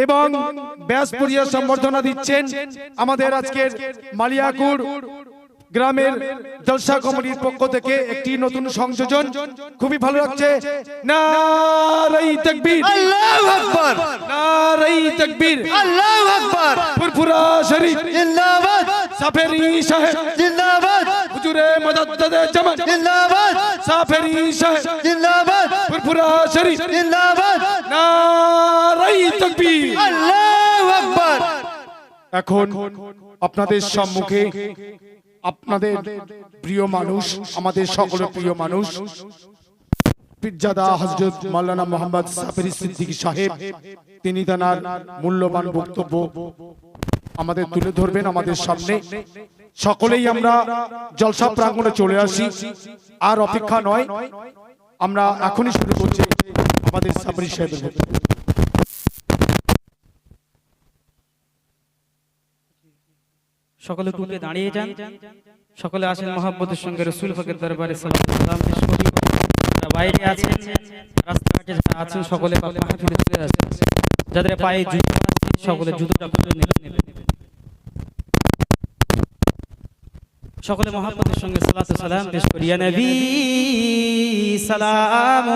এবং ব্যাসপুরিয়া সম্বর্ধনা দিচ্ছেন আমাদের আজকের মালিয়াকুড় গ্রামের জলসা কমিটির পক্ষ থেকে একটি নতুন সংযোজন, খুবই ভালো লাগছে। নারায়ে তাকবীর, আল্লাহু আকবার, নারায়ে তাকবীর, আল্লাহু আকবার, ফুরফুরা শরীফ জিন্দাবাদ, সাফেরি সাহেব জিন্দাবাদ, হুজুরে মুজাদ্দিদে জামান জিন্দাবাদ, সাফেরি সাহেব জিন্দাবাদ, ফুরফুরা শরীফ জিন্দাবাদ, নারায়ে তাকবীর, আল্লাহু আকবার। এখন আপনাদের সম্মুখে আপনাদের প্রিয় মানুষ, আমাদের সকলের প্রিয় মানুষ পীরজাদা হযরত মাওলানা মোহাম্মদ সাফেরি সিদ্দিকী সাহেব, তিনি তার মূল্যবান বক্তব্য আমাদের তুলে ধরবেন আমাদের সামনে। সকলেই আমরা জলসা প্রাঙ্গণে চলে আসি, আর অপেক্ষা নয়, আমরা এখনই শুরু করছি আমাদের সাফেরি সাহেবের বক্তব্য। সকলে টুকে দাঁড়িয়ে যান, সকলে আসেন মহব্বতের সঙ্গে রাসূল পাকের দরবারে সালাম পেশ করি। যারা বাইরে আছেন, রাস্তাঘাটে যারা আছেন, সকলে মাহফিলে চলে আসেন। যাদের পায়ে জুতো আছে সকলে জুতোটা খুলে নেবেন। সকলে মহব্বতের সঙ্গে সালাতু সালাম পেশ করি। ইয়া নবী সালাম,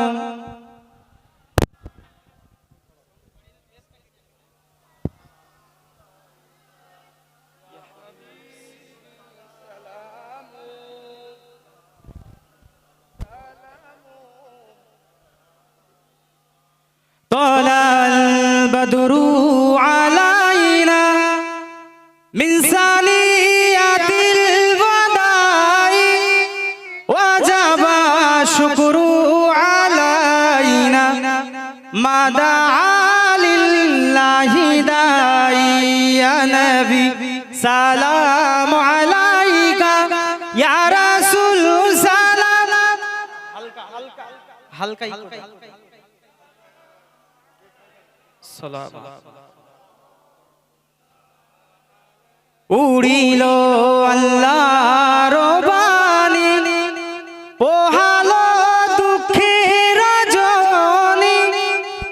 طلع البدر علينا من ثنيات الوداع وجب الشكر علينا ما دعا لله داعي يا نبي سلام عليك يا رسول سلام हल्का উড়িল আল্লাহর বাণী, পোহালো দুঃখের রজনী,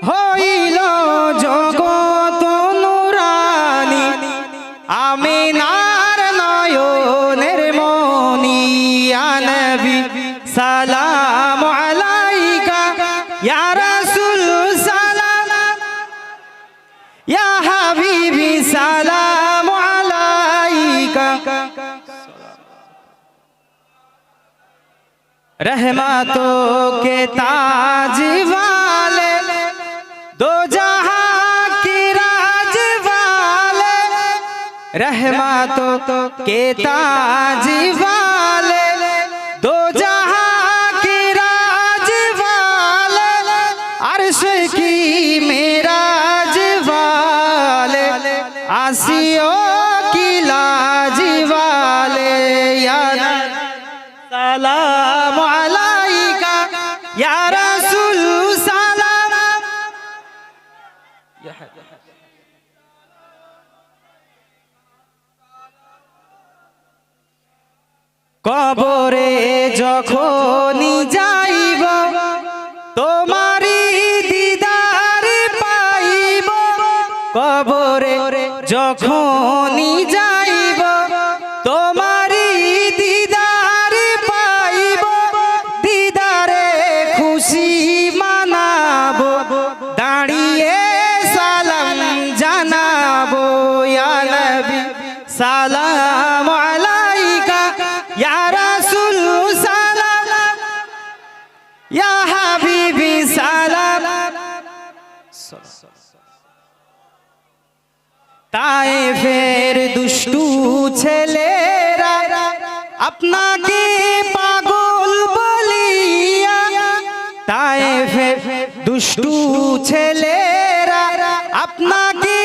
হইল জগৎ নুরানী, আমিনার নয়নের মনি। ইয়া নবী সালাম আলাইকা ইয়া রাসূল সালাম, ইয়া হাবিবি সালাম আলাইকা। रहमतों के ताज वाले, दो जहां की राज वाले, रहमतों के ताज वाले, दो जहां की राज वाले, अर्श की मेराज वाले, आसियों की लाज वाले। या सलाम अलैका या रसूल सलाम। কবরে যখনই যাইব তোমারি দিদার পাইব, কবরে যখনই যাইব তোমারি দিদার পাইব, দিদারে খুশি মানাবো, দাঁড়িয়ে সালাম জানাবো। ইয়া নবী সালাম আলাইকা ইয়া রাসূল সালাম, ইয়া হাবিবি সালাম। তায়েফের দুষ্টু ছেলেরা আপনাকে পাগল বলিয়া, তায়েফের দুষ্টু ছেলেরা আপনাকে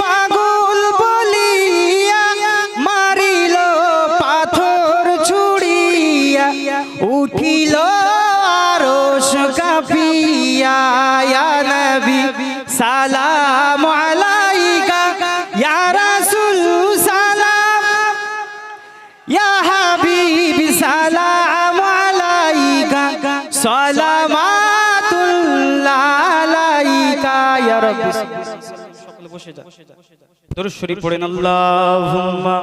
পাগল বলিয়া, মারিল পাথর ছুড়িয়া, উঠিল আরশ কাঁপিয়া। ইয়া নবী সালাম আলাইকা ইয়া রাসূল সালাম, ইয়া হাবিবি সালাম আলাইকা, সালামাতুল্লাহ আলাইকা ইয়া রাব্বি। সকলে বসে যান দরুদ শরীফ পড়েন আল্লাহুম্মা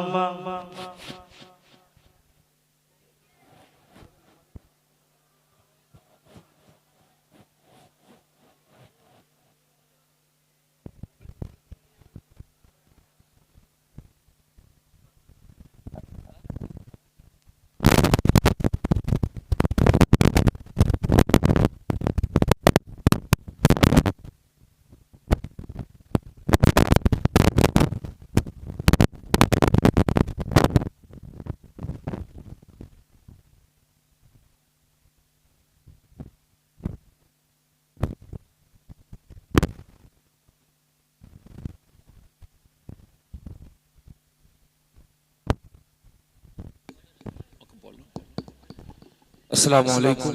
আসসালামু আলাইকুম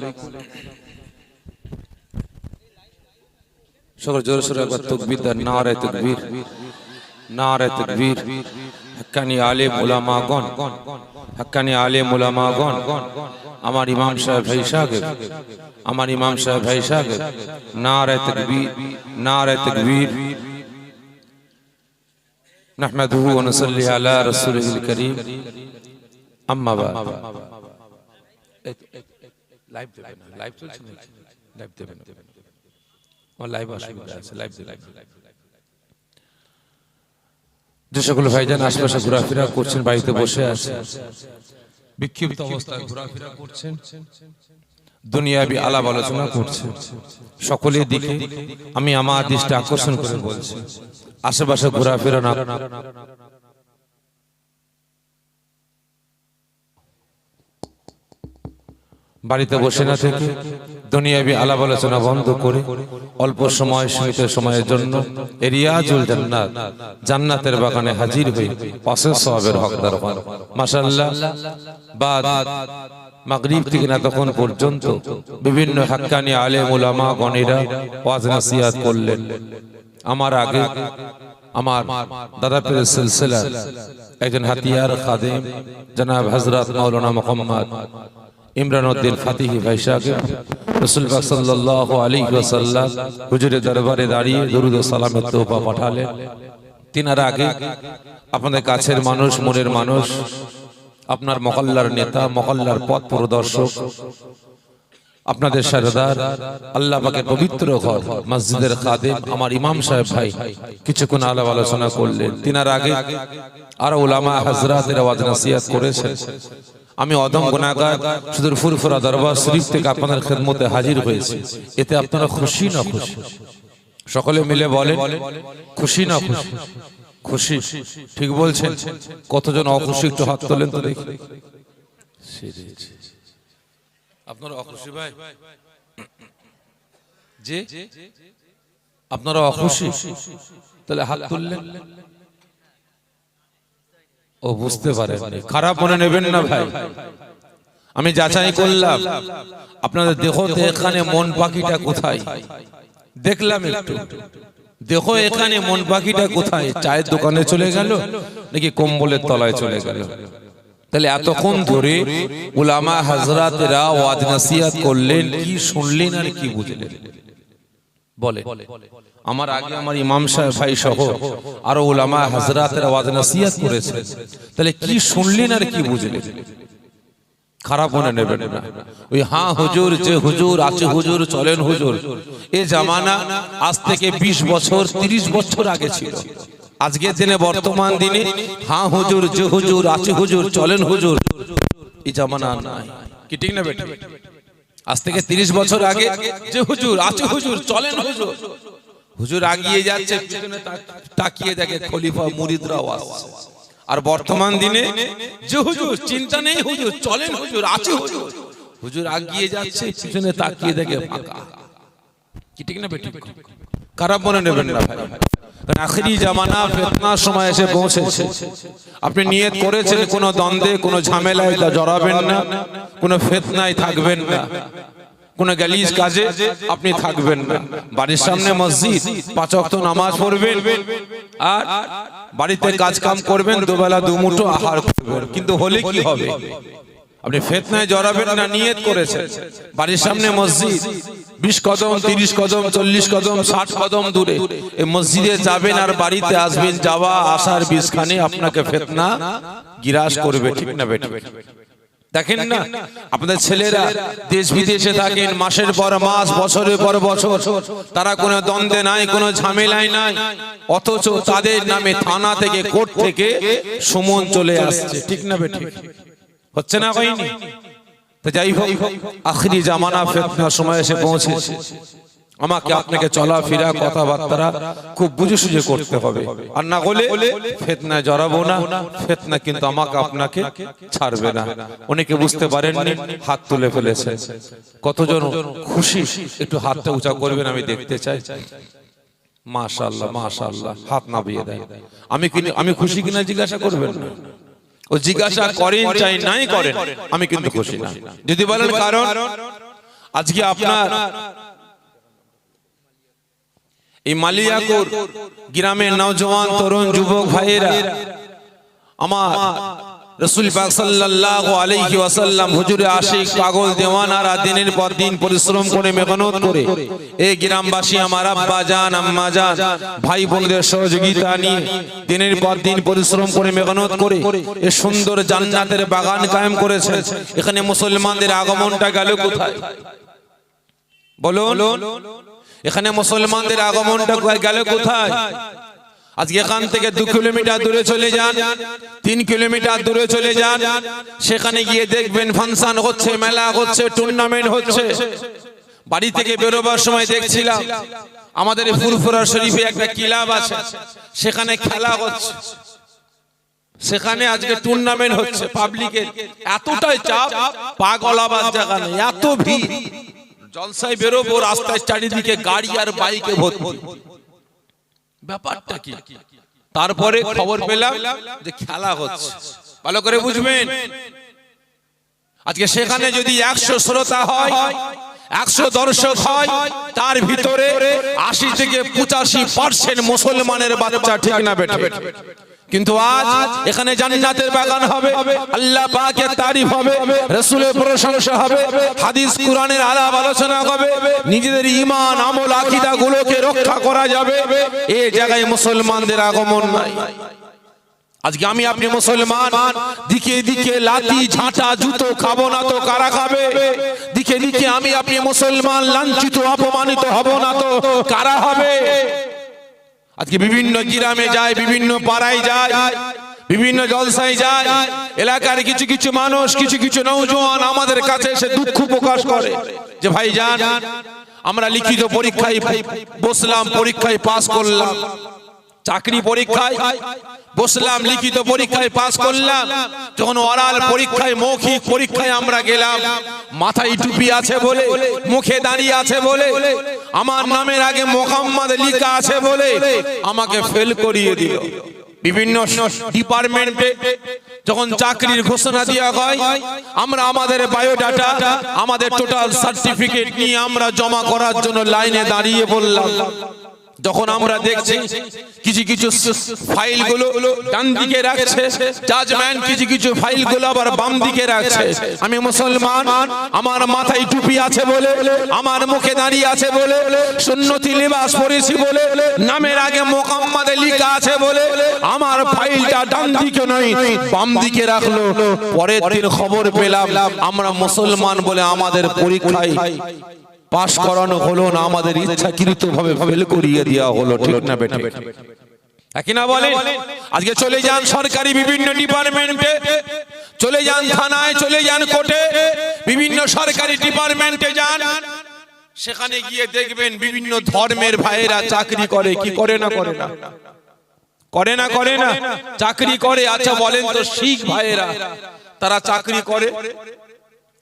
সকল জোরে সোরে একবার তাকবীর দেন নারে তাকবীর হক্কানি আলেম উলামাগণ হক্কানি আলেম উলামাগণ আমার ইমাম সাহেব ভাই সাহেব আমার ইমাম সাহেব ভাই সাহেব নারে তাকবীর নাহমাদুহু ওয়া নুসাল্লি আলা রাসূলিল কারীম আম্মা বা'দ লাইভ দেবেন লাইভ চলছে লাইভ দেবেন ও লাইভ অসুবিধা আছে লাইভ যে সকল ভাইজান আশপাশে ঘোরাফেরা করছেন বাড়িতে বসে আছেন বিক্ষিপ্ত অবস্থায় ঘোরাফেরা করছেন দুনিয়াবি আলাপ আলোচনা করছেন সকলের দিকে আমি আমার দৃষ্টি আকর্ষণ করে বলছি আশেপাশে ঘোরাফেরা না বাড়িতে বসে না থেকে দুনিয়াবি আলাপ আলোচনা বন্ধ করে অল্প সময় সীমিত সময়ের জন্য রিয়াজুল জান্নাত জান্নাতের বাগানে হাজির হয়ে পাশের সওয়াবের হকদার হন মাশাআল্লাহ বাদ মাগরিব থেকে না তখন পর্যন্ত বিভিন্ন হাক্কানি আলেম উলামা গণেরা ওয়াজ নসিহত করলেন আমার আগে আমার দাদা পীরের সিলসিলা একজন হাতিয়ার খাদেম জনাব হযরত মাওলানা মুহাম্মদ ইমরান উদ্দিন ফাতিহি ভাই সাহেব রাসূল পাক সাল্লাল্লাহু আলাইহি ওয়াসাল্লাম হুজুরের দরবারে দাঁড়িয়ে দরুদ ও সালামের তোহফা পাঠালেন তিনার আগে আপনাদের কাছের মানুষ মনের মানুষ আপনার মহল্লার নেতা মহল্লার পথ প্রদর্শক আপনাদের সরদার আল্লাহ পাকের পবিত্র ঘর মসজিদের খাদেম আমার ইমাম সাহেব ভাই কিছুক্ষণ আলাপ আলোচনা করলেন তিনার আগে আর উলামা হযরতের ওয়াজ নসিহত করেছেন আমি অদম গুনাহগার সুদূর ফুরফুরা দরবার শরীফ থেকে আপনাদের খেদমতে হাজির হয়েছি এতে আপনারা খুশি না খুশি সকলে মিলে বলেন খুশি না খুশি খুশি ঠিক বলছেন কতজন অখুশি একটু হাত তোলেন তো দেখি আপনারা অখুশি ভাই জি আপনারা অখুশি তাহলে হাত তুললেন ও বুঝতে পারেন খারাপ মনে নেবেন না ভাই আমি যাচাই করলাম আপনাদের দেখো তো এখানে মন পাখিটা কোথায় দেখলাম একটু দেখো এখানে মন পাখিটা কোথায় চায়ের দোকানে চলে গেল নাকি কম্বলের তলায় চলে গেল তাহলে এতক্ষণ ধরে উলামা হযরতেরা ওয়াজ নসিহত করলেন কি শুনলেন আর কি বুঝলেন বলে আমার আগে আমার ইমাম সাহেব ভাই সহ আর উলামা হযরতেরা ওয়াজ নসিহত করেছেন তাহলে কি শুনলেন আর কি বুঝলেন খারাপ মনে নেবেন না ওই হ্যাঁ হুজুর যে হুজুর আছে হুজুর চলেন হুজুর এই জামানা আজ থেকে 20 বছর 30 বছর আগে ছিল আজকের দিনে বর্তমান দিনে হ্যাঁ হুজুর যে হুজুর আছে হুজুর চলেন হুজুর এই জামানা নাই কি ঠিক না বেটা আজ থেকে 30 বছর আগে যে হুজুর আছে হুজুর চলেন হুজুর হুজুর আগিয়ে যাচ্ছে পিছনে তাকিয়ে দেখে খলিফা মুরিদরাও আসছে আর বর্তমান দিনে যে হুজুর চিন্তা নেই হুজুর চলেন হুজুর আছে হুজুর হুজুর আগিয়ে যাচ্ছে পিছনে তাকিয়ে দেখে ফাঁকা কি ঠিক না বেটা খারাপ মনে নেবেন না ভাই কারণ আখেরি জামানা ফিতনার সময় এসে পৌঁছেছে আপনি নিয়ত করেছেন কোনো দ্বন্দ্বে কোনো ঝামেলায় জড়াবেন না কোনো ফিতনায় থাকবেন না কোনো গালিজ কাজে আপনি থাকবেন না বাড়ির সামনে মসজিদ 5 ওয়াক্ত নামাজ পড়বেন আর বাড়িতে কাজ কাম করবেন দুবেলা দুমুঠো আহার করবেন কিন্তু হলে কি হবে আপনি ফিতনায় জড়াবেন না, নিয়ত করেছেন বাড়ির সামনে মসজিদ 20 কদম 30 কদম 40 কদম 60 কদম দূরে এই মসজিদে যাবেন আর বাড়িতে আসবেন, যাওয়া আসার 20 খানে আপনাকে ফিতনা গিরাস করবে, ঠিক না বেঠিক? দেখেন না আপনাদের ছেলেরা দেশ বিদেশে থাকেন, মাসের পর মাস বছরের পর বছর, তারা কোনো দ্বন্দ্বে নাই, কোনো ঝামেলায় নাই, অথচ তাদের নামে থানা থেকে কোর্ট থেকে সুমন চলে আসছে, ঠিক না বেঠিক? হচ্ছে না হয়নি? তো যাই হোক, আখরি জামানা ফিতনার সময় এসে পৌঁছেছে। আমাকে আপনাকে চলাফেরা কথাবার্তা খুব বুঝে সুঝে করতে হবে, আর না হলে ফিতনায় জড়াবো না, ফিতনা কিন্তু আমাকে আপনাকে ছাড়বে না। অনেকে বুঝতে পারেননি, হাত তুলে ফেলেছেন। কতজন খুশি একটু হাতটা উঁচা করবেন, আমি দেখতে চাই। মাশাআল্লাহ মাশাআল্লাহ, হাত নামিয়ে দেন। আমি খুশি কিনা জিজ্ঞাসা করবেন না, ও জিজ্ঞাসা করেন চাই নাই করেন, আমি কিন্তু খুশি না। যদি বলেন কারণ আজকে আপনার এই মালিয়াকুর গ্রামের নওজওয়ান তরুণ যুবক ভাইয়েরা আমার রাসূল পাক সাল্লাল্লাহু আলাইহি ওয়াসাল্লাম হুজুরে আশিক পাগল দেওয়ানারা দিনের পর দিন পরিশ্রম করে মেহনত করে এই গ্রামবাসী আমার আব্বা জান আম্মা জান ভাই বোনদের সহযোগিতা নিয়ে দিনের পর দিন পরিশ্রম করে মেহনত করে এই সুন্দর জান্নাতের বাগান কায়েম করেছে। এখানে মুসলমানদের আগমনটা গেল কোথায় বলুন? এখানে মুসলমানদের আগমনটা গেল কোথায়? আজকে এখান থেকে 2 কিলোমিটার দূরে চলে যান, 3 কিলোমিটার দূরে চলে যান, সেখানে গিয়ে দেখবেন ফাংশন হচ্ছে, মেলা হচ্ছে, টুর্নামেন্ট হচ্ছে। বাড়ি থেকে বেরোবার সময় দেখছিলাম আমাদের ফুরফুরা শরীফে একটা ক্লাব আছে, সেখানে খেলা হচ্ছে, সেখানে আজকে টুর্নামেন্ট হচ্ছে। পাবলিকের এতটাই চাপ, পাগল আবার জায়গা নেই, এত ভিড়। জলসায় বেরোবো, রাস্তায় চারিদিকে গাড়ি আর বাইকে ভর্তি, ব্যাপারটা কি? তারপরে খবর পেলাম যে খেলা হচ্ছে। ভালো করে বুঝবেন, আজকে সেখানে যদি 100 শ্রোতা হয়, 100 দর্শক হয়, তার ভিতরে 80 থেকে 85% মুসলমানের বাচ্চা, ঠিক না বেটা? কিন্তু আজ এখানে জান্নাতের বাগান হবে, আল্লাহ পাকের তারিফ হবে, রাসূলের প্রশংসা হবে, হাদিস কোরআনের আলাপ আলোচনা হবে, নিজেদের ঈমান আমল আকীদা গুলোকে রক্ষা করা যাবে। এই জায়গায় মুসলমানদের আগমন নাই। আজকে আমি আপনি মুসলমান, দিকে দিকে লাঠি ঝাঁটা জুতো খাবো না তো কারা খাবে? দিকে দিকে আমি আপনি মুসলমান লাঞ্ছিত অপমানিত হব না তো কারা হবে? আজকে বিভিন্ন গ্রামে যায়, বিভিন্ন পাড়ায় যায়, বিভিন্ন জলসায় যায়, এলাকার কিছু কিছু মানুষ, কিছু কিছু নওজোয়ান আমাদের কাছে এসে দুঃখ প্রকাশ করে যে ভাইজান, আমরা লিখিত পরীক্ষায় বসলাম, পরীক্ষায় পাস করলাম, চাকরি পরীক্ষায় বসলাম, লিখিত পরীক্ষায় পাস করলাম, যখন ওরাল পরীক্ষায় মৌখিক পরীক্ষায় আমরা গেলাম, মাথায় টুপি আছে বলে, মুখে দাঁড়িয়ে আছে বলে, আমার নামের আগে মোহাম্মদ লেখা আছে বলে আমাকে ফেল করিয়ে দিল। বিভিন্ন ডিপার্টমেন্টে যখন চাকরির ঘোষণা দেওয়া হয়, আমরা আমাদের বায়োডাটা, আমাদের টোটাল সার্টিফিকেট নিয়ে আমরা জমা করার জন্য লাইনে দাঁড়িয়ে বললাম। যখন আমরা দেখছি কিছু কিছু ফাইলগুলো ডান দিকে রাখছে জাজম্যান, কিছু কিছু ফাইলগুলো আবার বাম দিকে রাখছে। আমি মুসলমান, আমার মাথায় টুপি আছে বলে, আমার মুখে দাঁড়িয়ে আছে বলে, সুন্নতি লিবাস পরেছি বলে, নামের আগে মুহাম্মদ লেখা আছে বলে আমার ফাইলটা ডান দিকে নয় বাম দিকে রাখলো। পরের দিন খবর পেলাম আমরা মুসলমান বলে আমাদের পরীক্ষায় পাস করানো হলো না, আমাদের ইচ্ছাকৃত ভাবে ফেল করিয়ে দেওয়া হলো, ঠিক না বেটা? একই না বলেন? আজকে চলে যান সরকারি বিভিন্ন ডিপার্টমেন্টে, চলে যান থানায়, চলে যান কোর্টে, বিভিন্ন সরকারি ডিপার্টমেন্টে যান, সেখানে গিয়ে দেখবেন বিভিন্ন ধর্মের ভাইয়েরা চাকরি করে। কি করে না? করে না? করে না? করে না? চাকরি করে। আচ্ছা বলেন তো, শিখ ভাইয়েরা তারা চাকরি করে?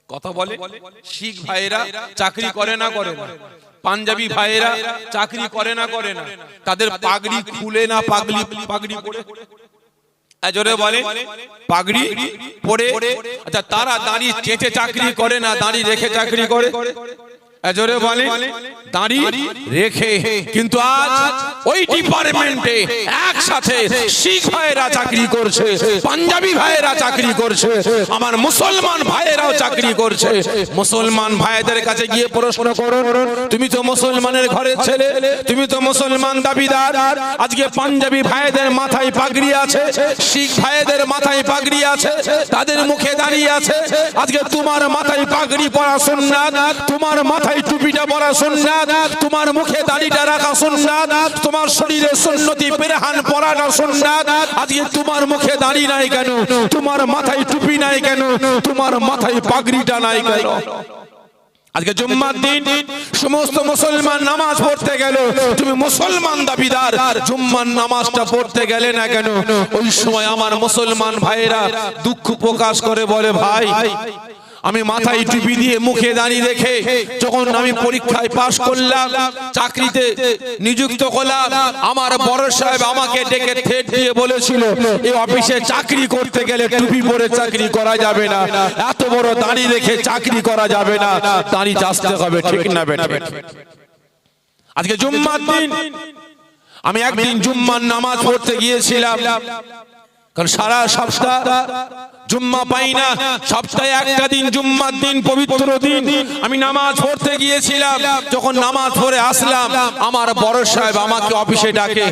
কথা বলে, শিখ ভাইয়েরা চাকরি করে না? করে না? পাঞ্জাবি ভাইয়েরা চাকরি করে না? করে না? তাদের পাগড়ি খুলে না? পাগড়ি পরে জোরে বলে, পাগড়ি পরে। আচ্ছা, তারা দাঁড়িয়ে চেটে চাকরি করে না, দাঁড়িয়ে রেখে চাকরি করে? জোরে বলেন দাড়ি রেখে। কিন্তু আজ ওই ডিপার্টমেন্টে একসাথে শিখ ভাইয়েরা চাকরি করছে, পাঞ্জাবি ভাইয়েরা চাকরি করছে, আমার মুসলমান ভাইয়েরাও চাকরি করছে। মুসলমান ভাইদের কাছে গিয়ে প্রশ্ন করো, তুমি তো মুসলমানের ঘরের ছেলে, তুমি তো মুসলমান দাবিদার, আজকে পাঞ্জাবি ভাইদের মাথায় পাগড়ি আছে, শিখ ভাইদের মাথায় পাগড়ি আছে, তাদের মুখে দাঁড়িয়ে আছে, আজকে তোমার মাথায় পাগড়ি পরা সুন্নাত, তোমার মাথায় টুপিটা পরা সুন্নাত, তোমার মুখে দাড়িটা রাখা সুন্নাত, তোমার শরীরে সুন্নতি পেরহান পরাটা সুন্নাত, আজকে তোমার মুখে দাড়ি নাই কেন, তোমার মাথায় টুপি নাই কেন, তোমার মাথায় পাগড়িটা নাই কেন? আজকে জুম্মার দিন সমস্ত মুসলমান নামাজ পড়তে গেল, তুমি মুসলমান দাবিদার, জুম্মার নামাজটা পড়তে গেলে না কেন? ওই সময় আমার মুসলমান ভাইয়েরা দুঃখ প্রকাশ করে বলে, ভাই আমি মাথায় টুপি দিয়ে মুখে দাঁড়িয়ে রেখে যখন আমি পরীক্ষায় পাশ করলাম, চাকরিতে নিযুক্ত হলাম, আমার বড় সাহেব আমাকে ডেকে থ্রেট দিয়ে বলেছিল এই অফিসে চাকরি করতে গেলে টুপি পরে চাকরি করা যাবে না, এত বড় দাঁড়িয়ে রেখে চাকরি করা যাবে না, দাঁড়িয়ে আসতে হবে, ঠিক না বেটা? আজকে জুম্মার দিন আমি একদিন জুম্মার নামাজ পড়তে গিয়েছিলাম, কারণ সারা সপ্তাহ জুম্মা পাই না, সপ্তাহে একটা দিন জুম্মার দিন, পবিত্র দিন, আমি নামাজ পড়তে গিয়েছিলাম। যখন নামাজ পড়ে আসলাম, আমার বড় সাহেব আমাকে অফিসে ডাকে,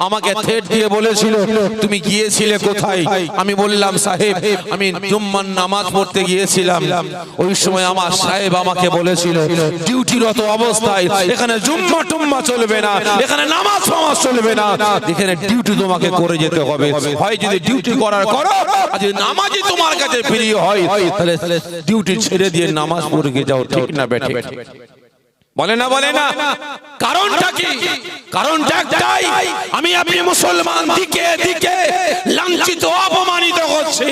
আমাকে থ্রেট দিয়ে বলেছিল তুমি গিয়েছিলে কোথায়? আমি বললাম সাহেব আমি জুম্মার নামাজ পড়তে গিয়েছিলাম। ওই সময় আমার সাহেব আমাকে বলেছিল ডিউটিরত অবস্থায় এখানে জুম্মা টুম্মা চলবে না, এখানে নামাজ ফামাজ চলবে না, এখানে ডিউটি তোমাকে করে যেতে হবে, হয় যদি ডিউটি করার করো, আর যদি নামাজই তোমার কাছে প্রিয় হয় তাহলে ডিউটি ছেড়ে দিয়ে নামাজ পড়ে যাও, ঠিক না বেটা? বলে না বলে না? কারণটা কি? কারণটা একটাই, আমি আপনি মুসলমান দিকে দিকে লাঞ্ছিত অপমানিত হচ্ছে,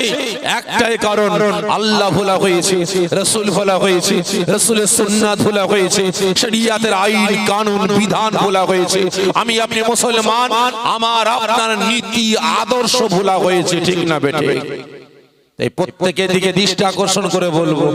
একটাই কারণ, আল্লাহ ভোলা হয়েছে, রাসূল ভোলা হয়েছে, রাসূলের সুন্নাত ভোলা হয়েছে, শরিয়াতের আইন কানুন বিধান ভোলা হয়েছে, আমি আপনি মুসলমান, আমার আপনার নীতি আদর্শ ভোলা হয়েছে, ঠিক না বেটা? এই প্রত্যেকের দিকে দৃষ্টি আকর্ষণ করে বলবো,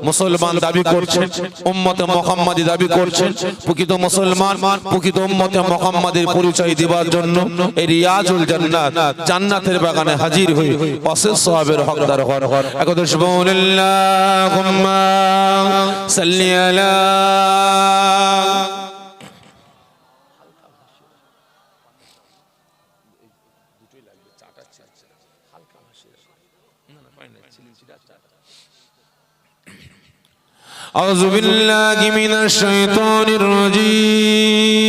মুসলমান দাবি করছেন, উম্মতে মুহাম্মাদি দাবি করছেন, প্রকৃত মুসলমান প্রকৃত উম্মতে মুহাম্মাদের পরিচয় দেওয়ার জন্য এই রিয়াজুল জান্নাত, জান্নাতের বাগানে হাজির হয়ে অশেষ সওয়াবের হকদার হন। একদম সুবহানাল্লাহুম্মা সাল্লি আলা أعوذ بالله من الشيطان الرجيم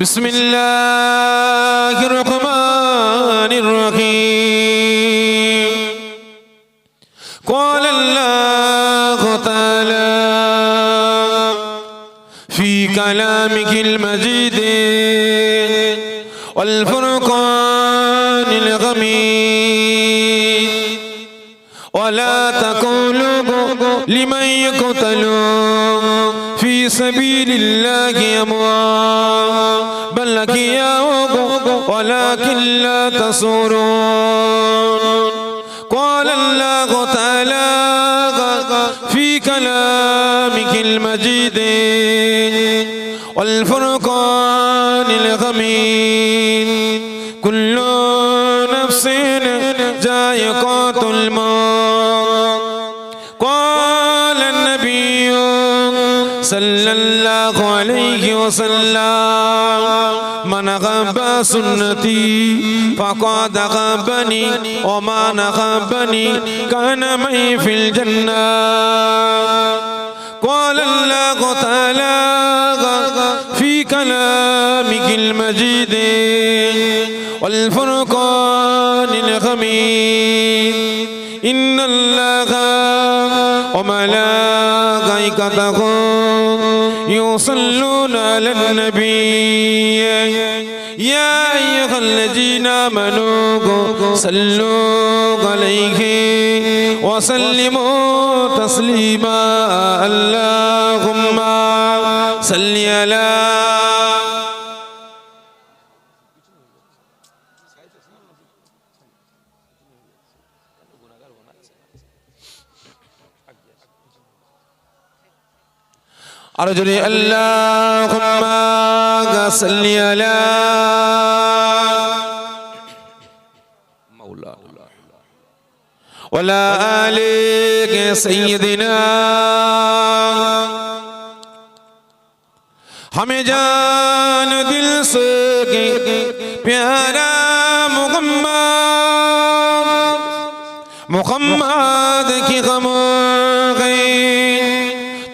بسم الله الرحمن الرحيم قال الله تعالى في كلامه المجيد والفرقان الحميد ولا تقولوا لمن يقتل في سبيل الله أموات بل أحياء ولكن لا تشعرون قال الله تعالى في كلامه المجيد والفرقان الحميد كل نفس ذائقة الموت قال النبي صلى الله عليه وسلم من أحب سنتي فقد أحبني ومن أحبني كان معي في الجنة قال الله تعالى في كلامه المجيد والفرقان الحميد إن الله وملائكته يصلون على النبي يا أيها الذين آمنوا صلوا عليه وسلموا تسليما اللهم صل على আর যদি আল্লাহুম্মা সাল্লি আলা মাওলানা ওয়ালা আলি সাইয়্যিদিনা हमें जान दिल से प्यारा मुहम्मद की गम गई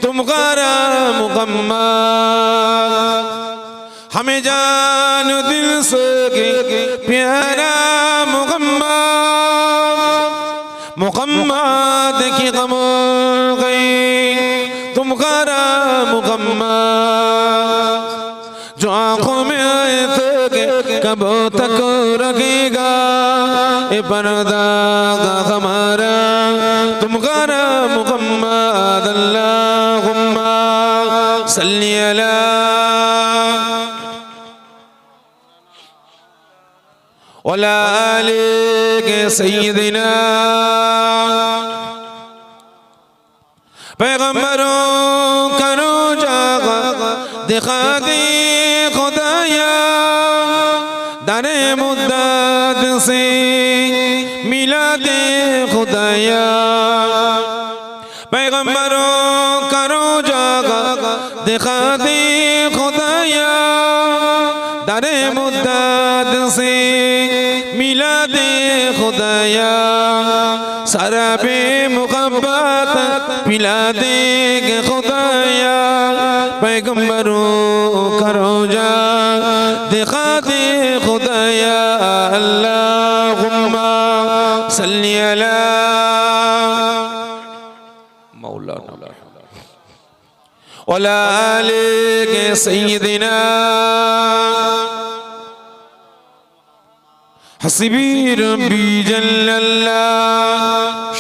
तुम गारा मुहम्मद हमें जान दिल से प्यारा मुहम्मद की गम गई तुम गारा मुहम्मद जो आंखों में आए थे कब तक रखेगा ये पर्दा हमारा तुम गारा मुहम्मद अल्लाहुम्मा सल्ली अला वला आली सय्यिदिना पैगंबरों करो जागा दिखा दे खुदाया दाने मुद्दत से मिला दे खुदाया पैगंबरों करो जागा दिखा दे खुदाया दाने मुद्दत से मिला दे खुदाया सारा बे मुहब्बत पिला देंगे खुदाया पैगंबरों करो जा दिखा दे खुदाया अल्लाहुम्मा सल्ली अला मौलाना वला आली सय्यिदिना হাসিবি রব্বি জাল্লাল্লাহ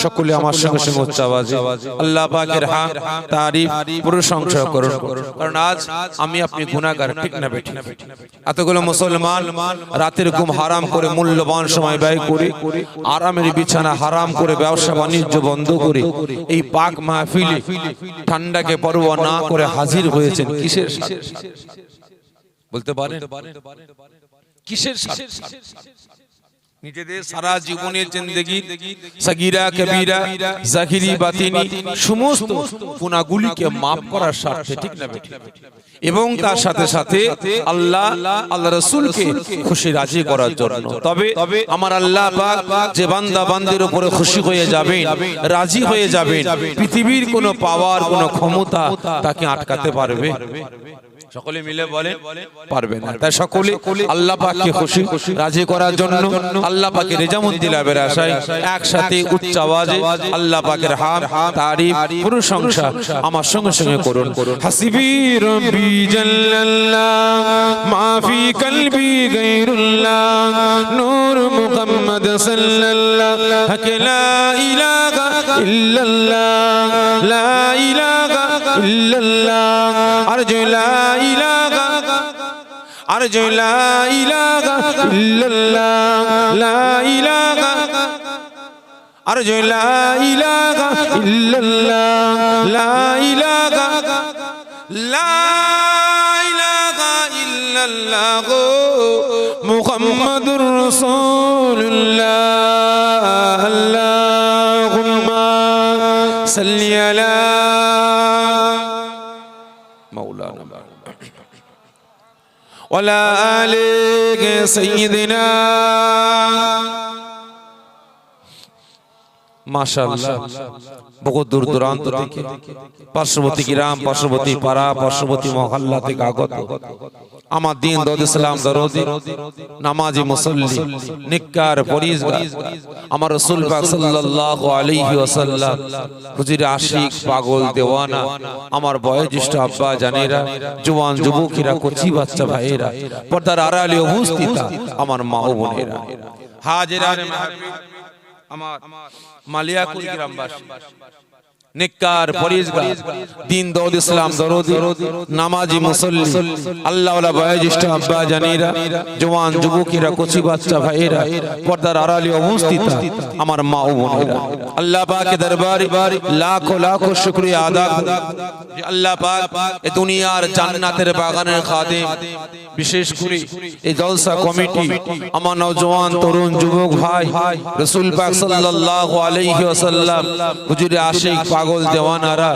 সকলে আমার সঙ্গে সঙ্গে উচ্চ আওয়াজে আল্লাহ পাকের হামদ তারিফ প্রশংসা করুন কারণ আজ আমি আপনি গুনাহগার ঠিক না বেঠিক এতগুলো মুসলমান রাতের ঘুম হারাম করে মূল্যবান সময় ব্যয় করে আরামের বিছানা হারাম করে ব্যবসা বাণিজ্য বন্ধ করে এই পাক মাহফিলে ঠান্ডাকে পরোয়া না করে হাজির হয়েছেন কিসের সাথে বলতে পারেন কিসের সাথে নিজেদের সারা জীবনের জিন্দেগি সাগীরা কবীরা জাহিরি বাতিনি সমস্ত গুনাহগুলিকে maaf করার স্বার্থে ঠিক না বেঠিক এবং তার সাথে সাথে আল্লাহ রাসূলকে খুশি রাজি করার জন্য তবে আমার আল্লাহ পাক যে বান্দা বান্দির উপরে খুশি হয়ে যাবেন রাজি হয়ে যাবেন পৃথিবীর কোনো পাওয়ার কোনো ক্ষমতা তাকে আটকাতে পারবে সকলে মিলে বলেন পারবে না তাই সকলে আল্লাহ পাককে খুশি রাজি করার জন্য আল্লাহ পাকের রেজামন্দি লাভের আশায় একসাথে উচ্চ আওয়াজে আল্লাহ পাকের হামদ তারিফ প্রশংসা আমার সঙ্গে সঙ্গে করুন হাসিবি রব্বি জাল্লাল্লাহ মা ফি কলবি গায়রুল্লাহ নূর মুহাম্মদ সাল্লাল্লাহ হক লা ইলাহা ইল্লাল্লাহ লা ইলাহা ইল্লাল্লাহ আরজু লা أرجو لا إله إلا الله لا إله أرجو لا إله إلا الله لا إله لا إله إلا الله محمد رسول الله اللهم صل على مولانا ولا آلِ سيدنا মাশাআল্লাহ বহু দূর দূরান্ত থেকে পার্শ্ববর্তী গ্রাম পার্শ্ববর্তী পাড়া পার্শ্ববর্তী মহল্লা থেকে আগত আমার দিন দরুদ সালাম দরুদি নামাজি মুসল্লি নিকার পরিজগার আমার রাসূল পাক সাল্লাল্লাহু আলাইহি ওয়াসাল্লাম হুজুর আশিক পাগল দেওয়ানা আমার বয়োজ্যেষ্ঠ আব্বা জানেরা জওয়ান যুবকেরা কচি বাচ্চা ভাইয়েরা পর্দার আড়ালে উপস্থিত আমার মা ও বোনেরা হাজিরানে মাহফিল আমার মালিয়াকুল গ্রামবাসী নেককার পরিজগার দিন দৌদ ইসলাম দরদি নামাজি মুসল্লি আল্লাহ ওয়ালা বয়োজ্যেষ্ঠ আব্বা জানিরা জওয়ান যুবকেরা কচি বাচ্চা ভাইয়েরা পর্দার আড়ালে অবস্থিত আমার মা ও বোনেরা আল্লাহ পাকের দরবারে লাখো লাখো শুকরিয়া আদা করি যে আল্লাহ পাক এই দুনিয়ার জান্নাতের বাগানের খাদেম বিশেষ করে এই জলসা কমিটি আমার নওজওয়ান তরুণ যুবক ভাই রাসূল পাক সাল্লাল্লাহু আলাইহি ওয়াসাল্লাম হুজুরে আশিক পাগল দেওয়ানারা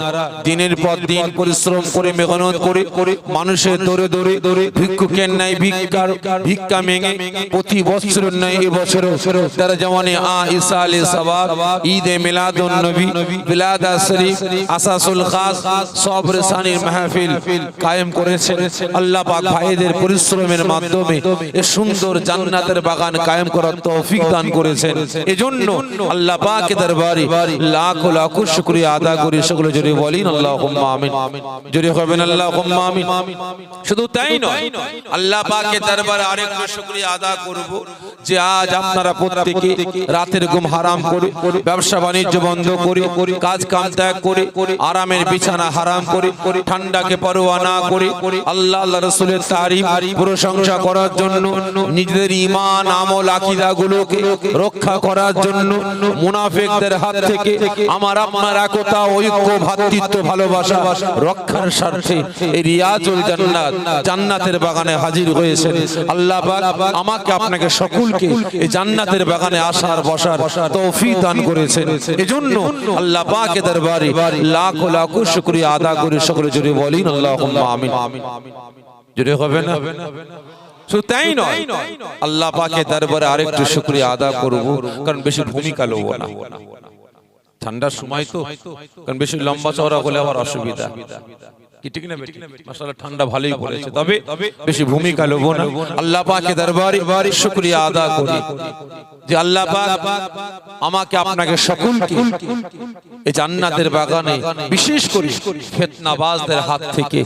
দিনের পর দিন পরিশ্রম করে মেহনত করে মানুষের দৌড়ে দৌড়ে ভিক্ষুকের ন্যায় ভিক্ষা মেঙে প্রতি বছরের ন্যায় এবছরও তারা জওয়ানে ঈসা আলাইহিস সালাম ঈদে মিলাদুন নবী বিলাদা শরীফ আসাসুল খাস সবর সানির মাহফিল কায়েম করেছেন আল্লাহ পাক ভাইদের পরিশ্রমের মাধ্যমে এই সুন্দর জান্নাতের বাগান কায়েম করার তৌফিক দান করেছেন এজন্য আল্লাহ পাকের দরবারে লাখো লাখো শুকরিয়া আদা করি সকলে জোরে বলেন আল্লাহুম্মা আমিন জোরে হবেন আল্লাহুম্মা আমিন শুধু তাই নয় আল্লাহ পাকের দরবারে আরেকটু শুকরিয়া আদা করব যে আজ আপনারা প্রত্যেকে রাতের ঘুম হারাম করে ব্যবসা বাণিজ্য বন্ধ করে কাজ কাম ত্যাগ করে আরামের বিছানা হারাম করে ঠান্ডাকে পরোয়া না করে আল্লাহ রাসূলের তারিফ প্রশংসা করার জন্য নিজেদের ঈমান আমল আকীদা গুলোকে রক্ষা করার জন্য মুনাফিকদের হাত থেকে আমার আপনার একতা ঐক্য ভ্রাতৃত্ব ভালোবাসা রক্ষার স্বার্থে এই রিয়াজুল জান্নাত জান্নাতের বাগানে হাজির হয়েছেন আল্লাহ পাক আমাকে আপনাকে সকলকে এই জান্নাতের বাগানে আসার বসার তৌফিক দান করেছেন এজন্য আল্লাহ পাকের দরবারে লাখো লাখো শুকরিয়া আদা করে সকলে জোরে বলেন আল্লাহুম্মা আমিন জোরে হবে না শুধু তাই নয় আল্লাহ পাকের দরবারে আরেকটু শুকরিয়া আদা করব কারণ বেশি ভূমিকা লব না ঠান্ডার সময় তো কারণ বেশি লম্বা চওড়া হলে আবার অসুবিধা কি ঠিক না বেটি মাশাআল্লাহ ঠান্ডা ভালোই পড়েছে তবে বেশি ভূমিকা লব না আল্লাহ পাকের দরবারে শুকরিয়া আদা করি যে আল্লাহ পাক আমাকে আপনাকে সকলকে এই জান্নাতের বাগানে বিশেষ করে ফিতনাবাজদের হাত থেকে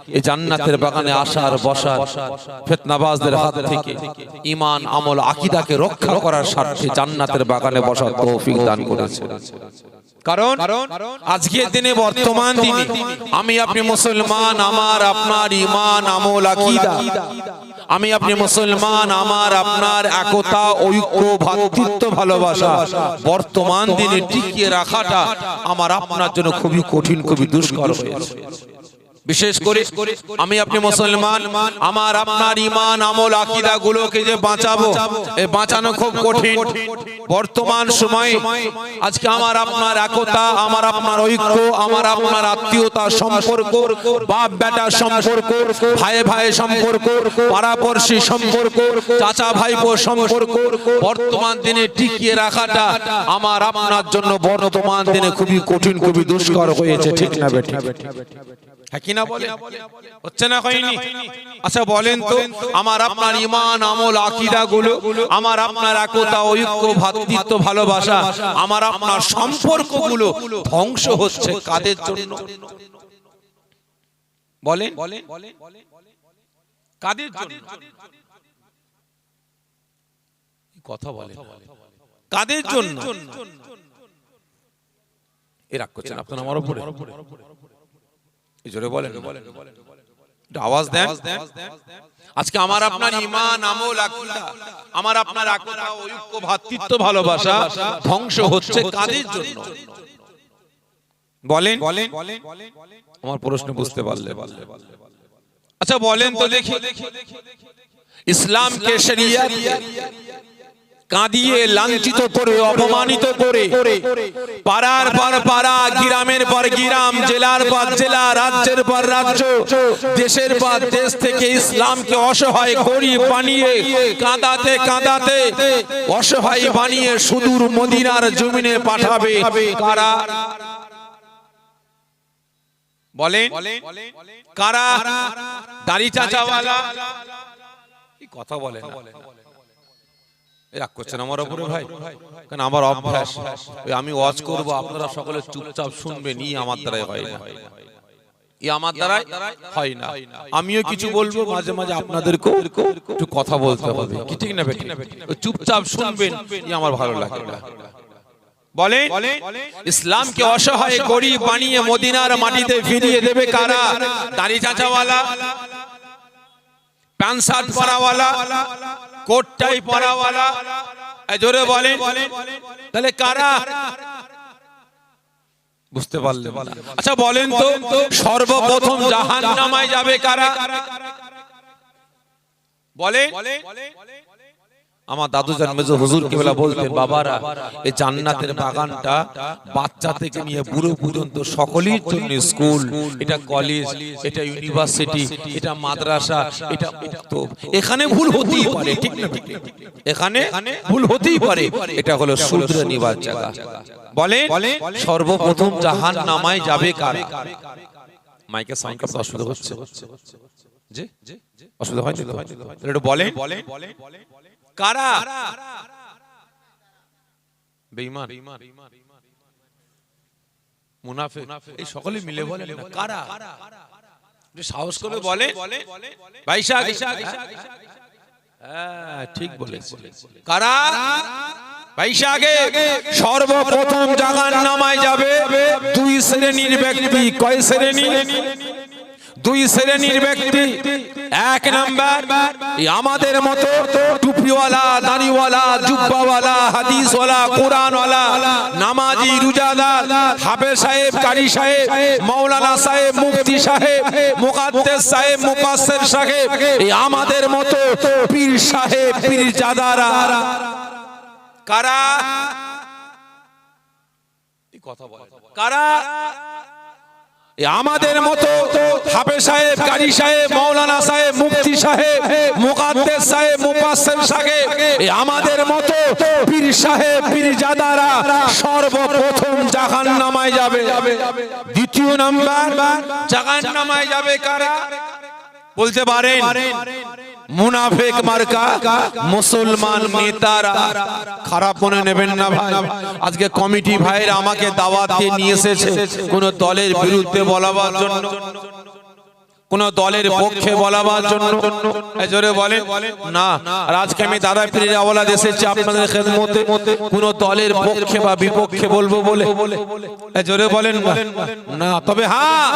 এই জান্নাতের বাগানে আসার বসার ফিতনাবাজদের হাত থেকে ঈমান আমল আকীদাকে রক্ষা করার স্বার্থে জান্নাতের বাগানে বসার তৌফিক দান করেছেন কারণ আজকের দিনে বর্তমান দিনে আমি আপনি মুসলমান আমার আপনার ঈমান আমল আকীদা আমি আপনি মুসলমান আমার আপনার একতা ঐক্য ভ্রাতৃত্ব ভালোবাসা বর্তমান দিনে টিকিয়ে রাখাটা আমার আপনার জন্য খুবই কঠিন খুবই দুষ্কর হয়েছে বিশেষ করে আমি আপনি মুসলমান আমার আপনার ঈমান আমল আকীদা গুলোকে যে বাঁচাবো এই বাঁচানো খুব কঠিন বর্তমান সময়ে আজকে আমার আপনার একতা আমার আপনার ঐক্য আমার আপনার আত্মীয়তা সম্পর্ক বাপ বেটা সম্পর্ক ভাই ভাই সম্পর্ক পাড়াপড়শি সম্পর্ক চাচা ভাইপো সম্পর্ক বর্তমান দিনে টিকিয়ে রাখাটা আমার আপনার জন্য বর্তমান দিনে খুবই কঠিন খুবই দুষ্কর হয়েছে ঠিক না বেটি হ্যাঁ কি না বলে হচ্ছে না হয়নি আচ্ছা বলেন তো আমার আপনার ঈমান আমল আকীদা গুলো আমার আপনার একতা ঐক্য ভ্রাতৃত্ব ভালোবাসা আমার আপনার সম্পর্কগুলো ধ্বংস হচ্ছে কাদের জন্য বলেন কাদের জন্য কথা বলেন কাদের জন্য এরা করছেন আপনারা আমার উপরে জোরে বলেন আওয়াজ দেন আজকে আমার আপনার ঈমান আমল আকীদা আমার আপনার একতা ঐক্য ভ্রাতৃত্ব ভালোবাসা ধ্বংস হচ্ছে কাদের জন্য বলেন আমার প্রশ্ন বুঝতে পারলে আচ্ছা বলেন তো দেখি ইসলামকে শরিয়ত কাঁদিয়ে লাঞ্ছিত করে অপমানিত করে পাড়ার পর পাড়া গ্রামের পর গ্রাম জেলার পর জেলা রাজ্যের পর রাজ্য দেশের পর দেশ থেকে ইসলামকে অসহায় গরিব বানিয়ে কাঁদাতে কাঁদাতে অসহায় বানিয়ে সুদূর মদিনার জমিনে পাঠাবে কারা বলেন কারা দাড়ি চাচাওয়ালা কথা বলেন না রাগ করছেন আমার উপরে ভাই কারণ আমার অভ্যাস আমি ওয়াজ করব আপনারা সকলে চুপচাপ শুনবেন ই আমার দ্বারাই হয় না ই আমার দ্বারাই হয় না আমিও কিছু বলবো মাঝে মাঝে আপনাদেরকেও একটু কথা বলতে হবে কি ঠিক না বেটি চুপচাপ শুনবেন ই আমার ভালো লাগে না বলে ইসলামকে অসহায় গরিব বানিয়ে মদিনার মাটিতে ফিরিয়ে দেবে কারা? দাড়ি চাচাওয়ালা, প্যান্ট শার্ট পরাওয়ালা, কোট টাই পরাওয়ালা, জোরে বলে তাহলে কারা? বুঝতে পারলেন? আচ্ছা বলেন তো সর্বপ্রথম জাহান্নামায় যাবে কারা? বলে আমার দাদু জান মেজো হুজুর কেবলা বলতেন, বাবারা এই জান্নাতের বাগানটা বাচ্চা থেকে নিয়ে বুড়ো পর্যন্ত সকলের জন্য স্কুল, এটা কলেজ, এটা ইউনিভার্সিটি, এটা মাদ্রাসা, এটা মুক্তব। এখানে ভুল হতেই পারে, ঠিক না? এখানে ভুল হতেই পারে, এটা হলো শুধরে নিবার জায়গা। বলে সর্বপ্রথম জাহান্নামায় যাবে কারা? মাইকে সাউন্ড করতে অসুবিধা হচ্ছে? জি অসুবিধা হয় না? একটু বলেন কারা? বেঈমান, মুনাফিক, এই সকলে মিলে বলে কারা? সাহস করে বলে ভাই সাহেব। হ্যাঁ ঠিক বলে কারা? ভাই সাহেব সর্বপ্রথম জাহান্নামায় যাবে দুই শ্রেণীর ব্যক্তি। কয় শ্রেণী? দুই শ্রেণীর ব্যক্তি। এক নাম্বার আমাদের মতো টুপিওয়ালা, দাড়িওয়ালা, জুব্বাওয়ালা, হাদিসওয়ালা, কোরআনওয়ালা, নামাজি, রোজাদার, হাফেজ সাহেব, কারি সাহেব, মাওলানা সাহেব, মুফতি সাহেব, মুকাদ্দেস সাহেব, মুফাসসির সাহেব, এই আমাদের মতো পীর সাহেব, পীরজাদারা কারা? এই কথা বলে কারা? আমাদের মতো হাফেজ সাহেব, কারি সাহেব, মাওলানা সাহেব, মুফতি সাহেব, মুকাদ্দেস সাহেব, মুফাসসির সাহেব, এই আমাদের মতো পীর সাহেব, পীরজাদারা সর্বপ্রথম জাহান্নামায় যাবে। দ্বিতীয় নাম্বার জাহান্নামায় যাবে কারা? বলতে পারেন মুনাফিক মার্কা মুসলমান নেতারা। খারাপ মনে নেবেন না ভাই, আজকে কমিটি ভাইরা আমাকে দাওয়াত দিয়ে নিয়ে এসেছে কোন দলের বিরুদ্ধে বলাবার জন্য, কোন দলের পক্ষে বলাবার জন্য। জোরে বলেন না। আর আজকে আমি দাদা পীরের আওলাদ এসেছি আপনাদের খেদমতে কোন দলের পক্ষে বা বিপক্ষে বলবো বলে? জোরে বলেন না। তবে হ্যাঁ,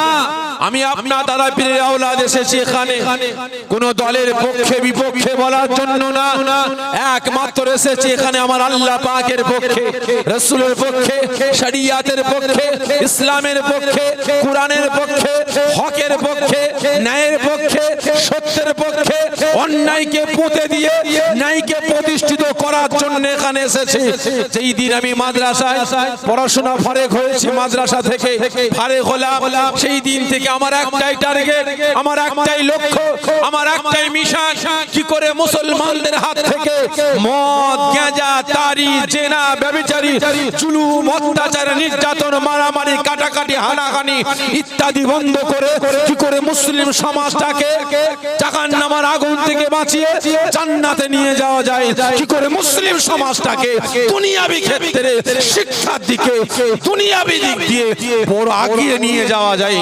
আমি আপনার দাদা পীরের আওলাদ এসেছি এখানে কোন দলের পক্ষে বিপক্ষে বলার জন্য না। একমাত্র এসেছি এখানে আমার আল্লাহ পাকের পক্ষে, রাসূলের পক্ষে, শরিয়াতের পক্ষে, ইসলামের পক্ষে, কোরআনের পক্ষে, হকের পক্ষে, ন্যায়ের পক্ষে, সত্যের পক্ষে, অন্যায়কে পুঁতে দিয়ে ন্যায়কে প্রতিষ্ঠিত করার জন্য এখানে এসেছি। যেই দিন আমি মাদ্রাসায় পড়াশোনা ফারেক হয়েছি, মাদ্রাসা থেকে ফারেক হলাম, সেই দিন থেকে আমার একটাই টার্গেট, আমার একটাই লক্ষ্য, আমার একটাই মিশন, কি করে মুসলমানদের হাত থেকে মদ, গাঁজা, তারি, জেনা, ব্যভিচারী, জুলুম, অত্যাচার, নির্যাতন, মারামারি, কাটাকাটি, হানাহানি ইত্যাদি বন্ধ করে কি করে মুসলিম সমাজটাকে জাহান্নামের আগুন থেকে বাঁচিয়ে জান্নাতে নিয়ে যাওয়া যায়, কি করে মুসলিম সমাজটাকে দুনিয়াবি ক্ষেত্রে, শিক্ষার দিকে, দুনিয়াবি দিক দিয়ে বড় আগিয়ে নিয়ে যাওয়া যায়,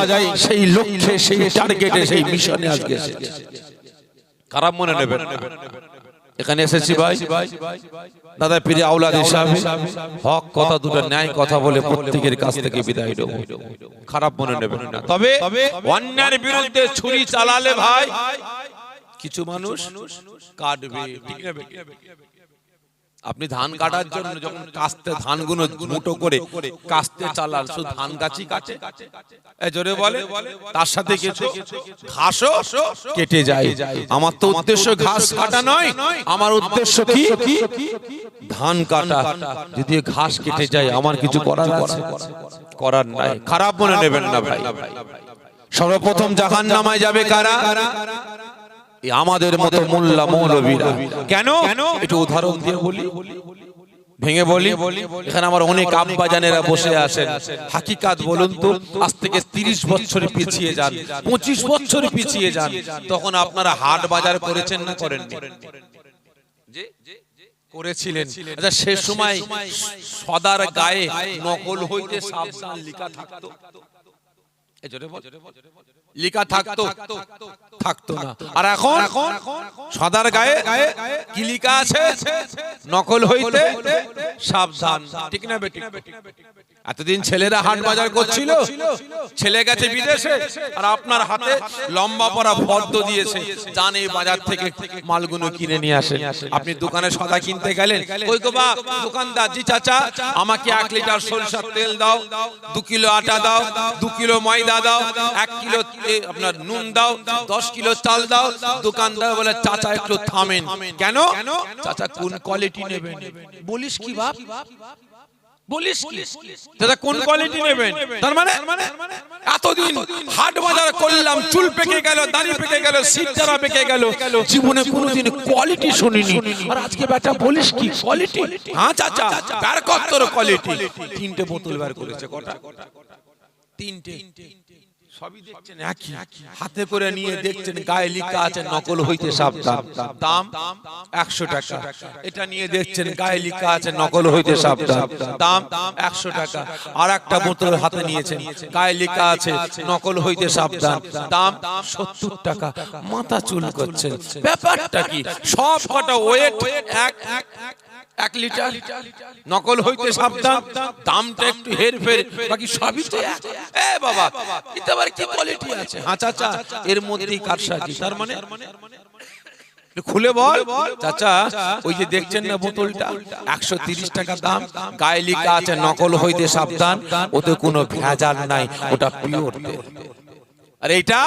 সেই লক্ষ্যে, সেই টার্গেটে, সেই মিশনে আজকে এসেছি। খারাপ মনে নেবেন না, এখানে এসেছি ভাই দাদা পীরের আওলাদ হিসাবে হক কথা, দুটো ন্যায় কথা বলে প্রত্যেকের কাছ থেকে বিদায় নেব। খারাপ মনে নেবেন না। তবে অন্যায়ের বিরুদ্ধে ছুরি চালালে ভাই কিছু মানুষ কাটবে, ঠিক না? আপনি ধান কাটার জন্য যখন কাস্তে ধানগুলো মুঠো করে কাস্তে চালান, শুধু ধান গাছই কাটে? জোরে বলে তার সাথে কিছু ঘাসও কেটে যায়। আমার তো উদ্দেশ্য ঘাস কাটা নয়, আমার উদ্দেশ্য কি? ধান কাটা। যদি ঘাস কেটে যায় আমার কিছু করার আছে? করার নাই। খারাপ মনে নেবেন না ভাই। সর্বপ্রথম জাহান্নামায় যাবে কারা? আমাদের মতো মোল্লা মৌলবীরা। কেন? একটু উদাহরণ দিয়ে বলি, ভেঙে বলি। এখানে আমার অনেক আব্বা জানেরা বসে আছেন। হাকিকাত বলুন তো, আজ থেকে 30 বছর পিছিয়ে যান, 25 বছর পিছিয়ে যান, তখন আপনারা হাট বাজার করেছেন না করেননি? করেছিলেন। আচ্ছা সে সময় সদার গায়ে নকল হইতে সাবধান লেখা থাকতো? লিখা থাকতো? থাকতো না। আর এখন সদার গায়ে কি লিখা আছে? নকল হইতে সাবধান, ঠিক না বেটি? এতদিন ছেলেরা হাট বাজার করছিল, ছেলে গেছে বিদেশে, আর আপনার হাতে লম্বা পড়া ফর্দ দিয়েছে, যান এই বাজার থেকে মালগুলো কিনে নিয়ে আসেন। আপনি দোকানে সদা কিনতে গেলেন, কই গো বাপ দোকানদার, জি চাচা আমাকে 1 লিটার সরষের তেল দাও, 2 কিলো আটা দাও, 2 কিলো ময়দা দাও, 1 কিলো আপনার নুন দাও, 10 কিলো চাল দাও। দোকানদার বলে চাচা একটু থামেন, কেন চাচা কোন কোয়ালিটি নেবেন? বলিস কি বাপ, বলিস কি দাদা কোন কোয়ালিটি নেবেন? তার মানে এতদিন হাট বাজার করলাম, চুল পেকে গেল, দাড়ি পেকে গেল, সিটটা পেকে গেল, জীবনে কোনোদিন কোয়ালিটি শুনিনি, আর আজকে বেটা বলিস কি কোয়ালিটি? হ্যাঁ চাচা বের কর তোর কোয়ালিটি। 3টে বোতল বের করেছে, কটা? 3টে। সবই দেখছেন একই, হাতে করে নিয়ে দেখছেন গায়ে লেখা আছে নকল হইতে সাবধান, দাম 100 টাকা। এটা নিয়ে দেখছেন গায়ে লেখা আছে নকল হইতে সাবধান, দাম 100 টাকা। আর একটা বোতল হাতে নিয়েছেন, গায়ে লেখা আছে নকল হইতে সাবধান, দাম 70 টাকা। মাথা চুল করছেন, ব্যাপারটা কি? সব কটা ওয়েট 1 লিটার, নকল হইতে সাবধান, দামটা একটু হেরফের, বাকি সবই তো এক। এ বাবা এটা আবার কি কোয়ালিটি আছে? হ্যাঁ চাচা এর মধ্যেই কারসাজি। তার মানে খুলে বল চাচা, ওই যে দেখছেন না বোতলটা 130 টাকা দাম, গায়ে লেখা আছে নকল হইতে সাবধান, ওতে কোনো ভেজাল নাই, ওটা পিওর তেল। আর এইটা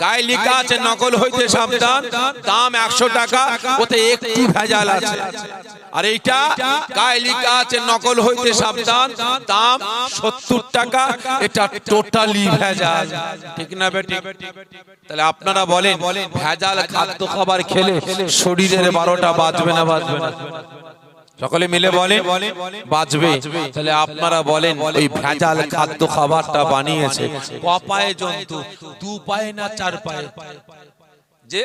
গায়ে লেখা আছে নকল হইতে সাবধান, দাম 100 টাকা, ওতে একটু ভেজাল আছে। আর এইটা গায়ে লেখা আছে নকল হইতে সাবধান, দাম 70 টাকা, এটা টোটালি ভেজাল, ঠিক না বেটি? তাহলে আপনারা বলেন ভেজাল খাদ্য খাবার খেলে শরীরের 12টা বাজবে না বাজবে না? সকলে মিলে বলেন বাজবে। তাহলে আপনারা বলেন ওই ভেজাল খাদ্য খাবারটা বানিয়েছে কপায়ে জন্তু, 2 পায়ে না 4 পায়ে? যে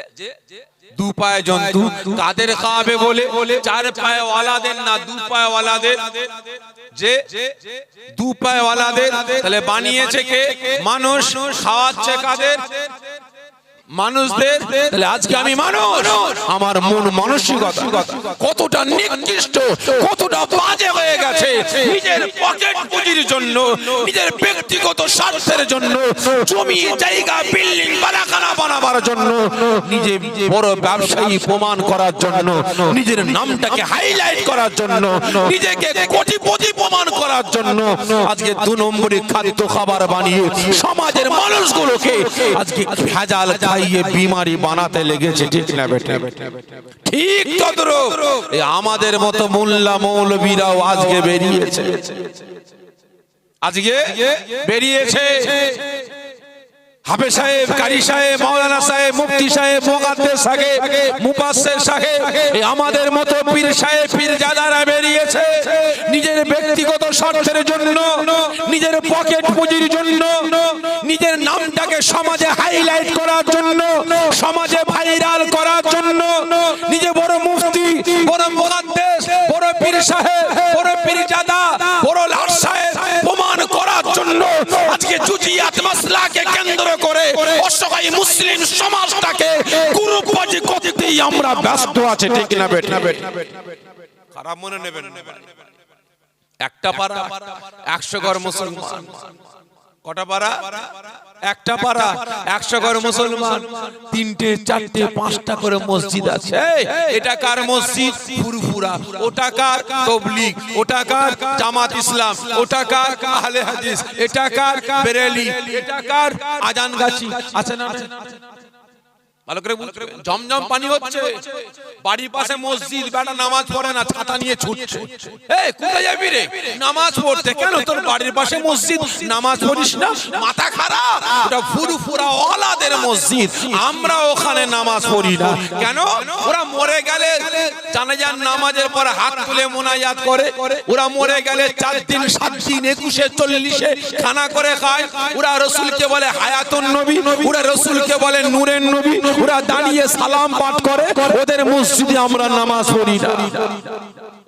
2 পায়ে জন্তু কাদের খাওয়াবে বলে? 4 পায়ে ওয়ালাদের না, 2 পায়ে ওয়ালাদের। যে 2 পায়ে ওয়ালাদের। তাহলে বানিয়েছে কে? মানুষ। খাওয়াচ্ছে কাদের? মানুষদের। তাহলে আজকে আমি মানুষ, আমার মন মানসিকতা কতটা নিকৃষ্ট, কতটা বাজে হয়ে গেছে। নিজের পকেট পুঁজির জন্য, নিজের ব্যক্তিগত স্বার্থের জন্য, জমি জায়গা বিল্ডিং বাড়াখানা বানাবার জন্য, নিজে বড় ব্যবসায়ী প্রমাণ করার জন্য, নিজের নামটাকে হাইলাইট করার জন্য, নিজেকে কোটিপতি প্রমাণ করার জন্য আজকে 2 নম্বরে খাদ্য খাবার বানিয়ে সমাজের মানুষগুলোকে আজকে ভেজাল খাইয়ে বিমারি বানাতে লেগেছে, ঠিক না বেটা? ঠিক তদ্রুপ আমাদের মতো মোল্লা মৌলবীরাও আজকে বেরিয়েছে, আজকে বেরিয়েছে। হাফেজ সাহেব, কারি সাহেব, মাওলানা সাহেব, মুফতি সাহেব, মুকাদ্দেস সাহেব, মুফাসসির সাহেব, আমাদের মতো পীর সাহেব, পীরজাদারা বেরিয়েছে নিজের ব্যক্তিগত স্বার্থের জন্য, নিজের পকেট পুঁজির জন্য, নিজের নামটাকে সমাজে হাইলাইট করার জন্য, সমাজে ভাইরাল করার জন্য, নিজে বড় মুফতি, বড় মুকাদ্দেস, বড় পীর সাহেব, বড় পীরজাদা, বড় লাট সাহেব প্রমাণ করার জন্য আজকে জুজিয়াত মাসলাকে কেন্দ্র করে অসহায় মুসলিম সমাজটাকে গুরুবাজি করতেই আমরা ব্যস্ত আছি, ঠিক না বেটা? খারাপ মনে নেবেন না। একটা পাড়া 100 ঘর মুসলমান। কটা পাড়া? একটা পাড়া 100 ঘর মুসলমান, 3টে 4টে 5টা করে মসজিদ আছে। এটা কার মসজিদ? ফুরফুরা। ওটা কার? তাবলীগ। ওটা কার? জামাত ইসলাম। ওটা কার? আহলে হাদিস। এটা কার? বেরেলি। এটা কার? আজানগাছি। আছে না? ভালো করে বুঝবেন। জমজম পানি হচ্ছে, বাড়ির পাশে মসজিদ, বেটা নামাজ পড়ে না, ছাতা নিয়ে ছুটছে। এই কোথায় যাবি রে? নামাজ পড়তে। কেন তোর বাড়ির পাশে মসজিদ, নামাজ পড়িস না? মাথা খারাপ? ওটা ফুরফুরা ওয়ালাদের মসজিদ, আমরা ওখানে নামাজ পড়ি না। কেন? ওরা মরে গেলে জানাজার নামাজের পর হাত তুলে মুনাজাত করে। ওরা মরে গেলে 4 দিন 7 দিন 21 40 খানা করে খায়। ওরা রাসূলকে বলে হায়াতুন নবী, ওরা রাসূলকে বলে নূরের নবী। ওরা দাঁড়িয়ে সালাম পাঠ করে, ওদের মসজিদে আমরা নামাজ পড়ি না।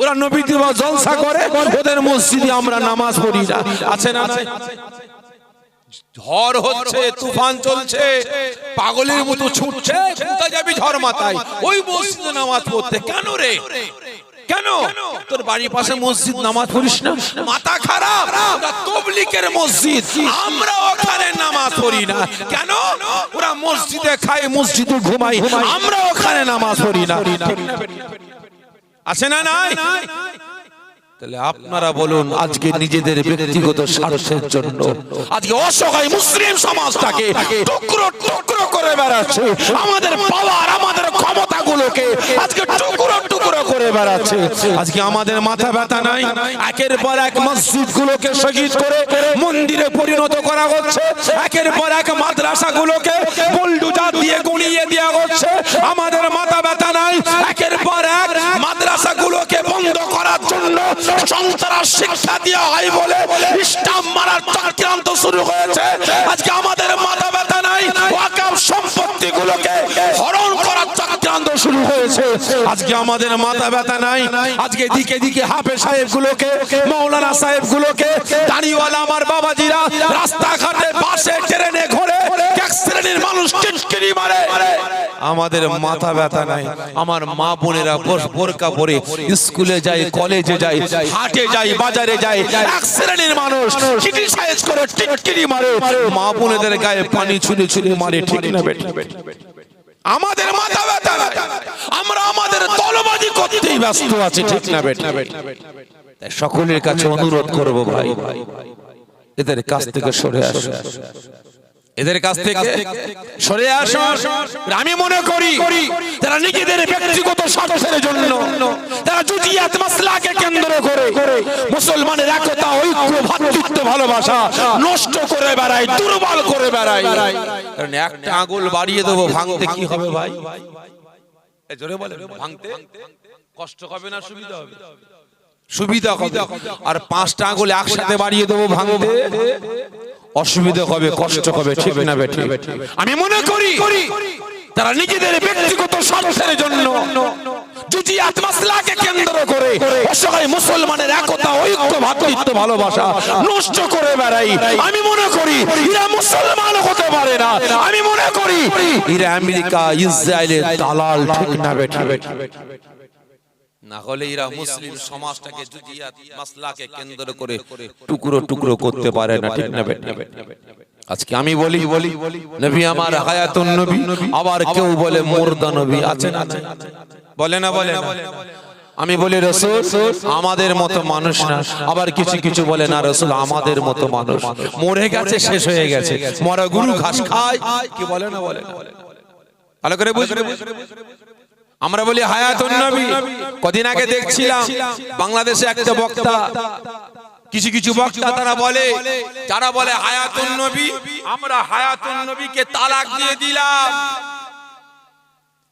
ওরা নবী দিবস জলসা করে, ওদের মসজিদে আমরা নামাজ পড়ি না। আছে না? ঝড় হচ্ছে, তুফান চলছে, পাগলের মতো ছুটছে। কোথায় যাবি ঝড় মাথায়? ওই মসজিদে নামাজ পড়তে। কেন রে? কেন তোর বাড়ির পাশে মসজিদ নামাজ পড়িস না? মাথা খারাপ, ওটা তাবলীগের মসজিদ, আমরা ওখানে নামাজ পড়ি না। কেন? ওরা মসজিদে খায়, মসজিদে ঘুমায়, আমরা ওখানে নামাজ পড়ি না। আছে না নাই? তাহলে আপনারা বলুন, আজকে নিজেদের ব্যক্তিগত স্বার্থের জন্য আজকে অসহায় মুসলিম সমাজটাকে টুকরো টুকরো করে বেড়াচ্ছে, আমাদের পাওয়ার আমাদের ক্ষমতাগুলোকে আজকে টুকরো টুকরো করে বেড়াচ্ছে। আজকে আমাদের মাথা ব্যথা নাই? একের পর এক মসজিদগুলোকে শহীদ করে মন্দিরে পরিণত করা হচ্ছে, একের পর এক মাদ্রাসাগুলোকে বুলডোজার দিয়ে গুঁড়িয়ে দেওয়া হচ্ছে। আমাদের মাথা ব্যথা নাই? একের পর এক মাদ্রাসাগুলোকে বন্ধ করার জন্য সন্ত্রাস শিক্ষা দেওয়া হয় বলে স্টাম্প মারার চক্রান্ত শুরু হয়েছে। আজকে আমাদের মাথা ব্যথা নাই? ওয়াকফ সম্পত্তিগুলোকে হরণ করার চক্রান্ত শুরু হয়েছে। আজকে আমাদের মাথা ব্যথা নাই? আজকে দিকে দিকে হাফেজ সাহেবগুলোকে, মাওলানা সাহেবগুলোকে, দাড়িওয়ালা আমার বাবাজিরা রাস্তাঘাটে বাসে ট্রেনে ঘোরে এক শ্রেণীর মানুষ টিটকিরি মারে। আমাদের মাথা ব্যথা নাই? আমার মা বোনেরা বোরকা পরে স্কুলে যায়, কলেজে যায়, হাটে যায়, বাজারে যায়, এক শ্রেণীর মানুষ ক্রিটিসাইজ করে টিটকিরি মারে, মা বোনেদের গায়ে পানি ছুঁড়ে ছুঁড়ে মারে। ঠিক না বেটা? আমাদের মাথা ব্যথা নাই? আমরা আমাদের দলবাজি করতেই ব্যস্ত আছি। ঠিক না বেটা? তাই সকলের কাছে অনুরোধ করব, ভাই এদের কাছ থেকে সরে আসো, এদের কাছ থেকে সরে আসো। আমি মনে করি তারা নিজেদের ব্যক্তিগত স্বার্থের জন্য, তারা জুজিয়াত মাসলাকে কেন্দ্র করে মুসলমানের একতা, ঐক্য, ভ্রাতৃত্ব, ভালোবাসা নষ্ট করে বেড়ায়, দুর্বল করে বেড়ায়। কারণ একটা আঙুল বাড়িয়ে দেবো, ভাঙতে কি হবে ভাই? জোরে বলেন, ভাঙতে কষ্ট হবে না সুবিধা হবে? সুবিধা হবে। আর পাঁচটা আঙুল একসাথে বাড়িয়ে দেবো, ভাঙতে অসুবিধা হবে, কষ্ট হবে। ঠিক না বেঠি? আমি মনে করি তারা নিজেদের ব্যক্তিগত স্বার্থের জন্য জুজিয়াত মাসলাকে কেন্দ্র করে অসহায় মুসলমানের একতা, ঐক্য, ভ্রাতৃত্ব, ভালোবাসা নষ্ট করে বেড়াই। আমি মনে করি এরা মুসলমান হতে পারে না। আমি মনে করি এরা আমেরিকা, ইসরায়েলের দালাল। ঠিক না বেঠি? না হলে এরা মুসলিম সমাজটাকে জুজিয়াত মাসলাকে কেন্দ্র করে টুকরো টুকরো করতে পারে না। ঠিক না বেটা? আজকে আমি বলি নবী আমার হায়াতুন নবী, আবার কেউ বলে মুর্দা নবী। আছে না? বলে না? বলে না? আমি বলি রাসূল আমাদের মতো মানুষ না, আবার কিছু কিছু বলে না রাসূল আমাদের মতো মানুষ, মরে গেছে, শেষ হয়ে গেছে, মরা গরু ঘাস খায়। কি বলে না? বলে না? ভালো করে বুঝবে। আমরা বলি হায়াতুন নবী। কদিন আগে দেখছিলাম বাংলাদেশে একটা বক্তা, কিছু কিছু বক্তা তারা বলে, যারা বলে হায়াতুন নবী, আমরা হায়াতুন নবীকে তালাক দিয়ে দিলাম,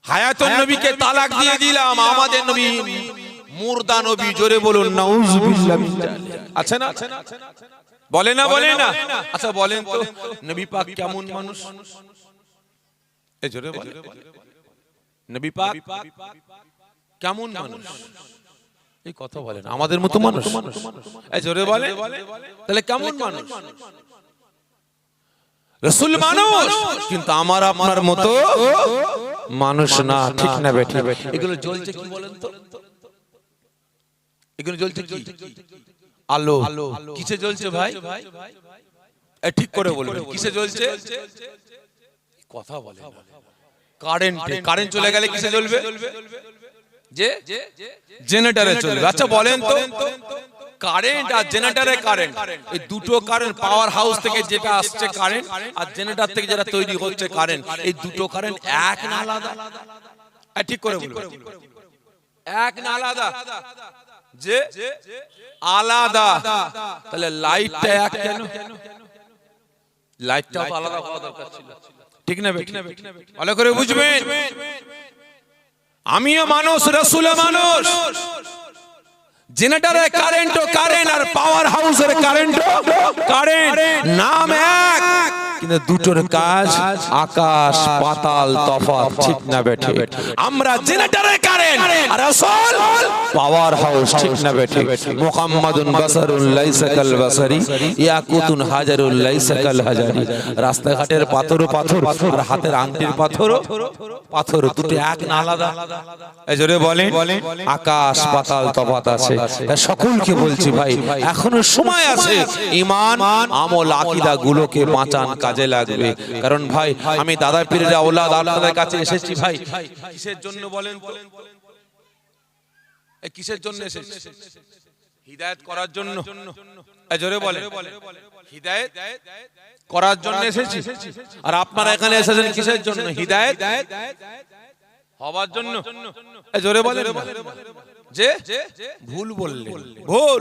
হায়াতুন নবীকে তালাক দিয়ে দিলাম, আমাদের নবী মুর্দা নবী। জোরে বলুন নাউজুবিল্লাহ। আছে না? বলে না? বলে না? আচ্ছা বলেন তো নবী পাক কেমন মানুষ? এই জোরে বলে, নবী পাক কেমন মানুষ? এই কথা বলেন, আমাদের মতো মানুষ? এই জোরে বলে, তাহলে কেমন মানুষ? রাসূল মানুষ, কিন্তু আমার আপনার মতো মানুষ না। ঠিক না বেটা? এগুলো জ্বলছে কি বলেন তো? এগুলো জ্বলছে কি? আলো। কিসে জ্বলছে ভাই? ঠিক করে বলবেন, কিসে জ্বলছে? কথা বলেন। কারেন্টে। কারেন্ট চলে গেলে কিসে জ্বলবে? যে জেনারেটরে চলবে। আচ্ছা বলেন তো, কারেন্ট আর জেনারেটরে কারেন্ট, এই দুটো কারেন্ট, পাওয়ার হাউস থেকে যেটা আসছে কারেন্ট আর জেনারেটর থেকে যেটা তৈরি হচ্ছে কারেন্ট, এই দুটো কারেন্ট এক না আলাদা? ঠিক করে বলবেন, এক না আলাদা? যে আলাদা। তাহলে লাইটটা এক কেন? লাইটটা আলাদা হওয়া দরকার ছিল। ঠিক না বেটা? ভালো করে বুঝবেন, আমিও মানুষ, রাসূলও মানুষ। জেনারেটরের কারেন্টও কারেন্ট আর পাওয়ার হাউসের কারেন্টও কারেন্ট, নাম এক কিন্তু দুটোর কাজ আকাশ পাতাল তফাৎ, ঠিক না বেঠে? আমরা জেনারেটরের কারেন্ট আর রাসূল পাওয়ার হাউস, ঠিক না বেঠে? মুহাম্মাদুন বাসারুন লাইসা কাল বাসারি, ইয়াকুতুন হাজারুন লাইসা কাল হাজারি। রাস্তাঘাটের পাথরও পাথর আর হাতের আংটির পাথরও পাথর, দুটো এক না আলাদা? এই জোরে বলেন, আকাশ পাতাল তফাৎ আছে। তাই সকলকে বলছি ভাই, এখনো সময় আছে, ঈমান আমল আকীদা গুলোকে বাঁচান, কাজে লাগবে। কারণ ভাই আমি দাদা পীরের আওলাদ আপনাদের কাছে এসেছি ভাই, কিসের জন্য বলেন তো? এই কিসের জন্য এসেছি? হিদায়াত করার জন্য। এই জোরে বলেন, হিদায়াত করার জন্য এসেছি। আর আপনারা এখানে এসেছেন কিসের জন্য? হিদায়াত হবার জন্য। এই জোরে বলেন, যে ভুল বললেন, ভুল।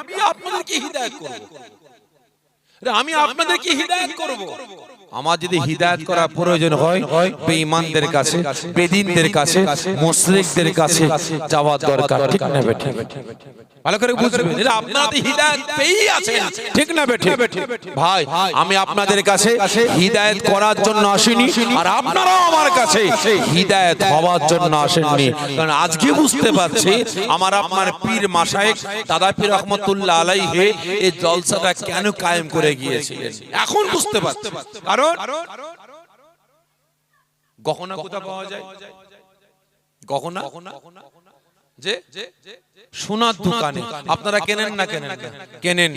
আমি আপনাদেরকে হিদায়াত করব, আমি আপনাদেরকে হিদায়াত করব। আমার যদি হিদায়াত করা প্রয়োজন হয় বেঈমানদের কাছে, বেদিনদের কাছে, মুশরিকদের কাছে যাওয়ার দরকার, ঠিক না বেঠে? ভালো করে বুঝবেন, এটা আপনারা তো হিদায়াত পেয়েই আছেন, ঠিক না বেঠে? ভাই আমি আপনাদের কাছে হিদায়াত করার জন্য আসিনি, আর আপনারাও আমার কাছে হিদায়াত হওয়ার জন্য আসেননি। কারণ আজকে বুঝতে পারছি আমার আপনার পীর মাশায়েখ দাদা পীর রহমাতুল্লাহ আলাইহি এই জলসাটা কেন কায়েম করে গিয়েছিলেন, এখন বুঝতে পারছি। কারণ গহনা কোথা পাওয়া যায়? গহনা যে সোনার দোকানে। আপনারা কেনেন না? কেনেন।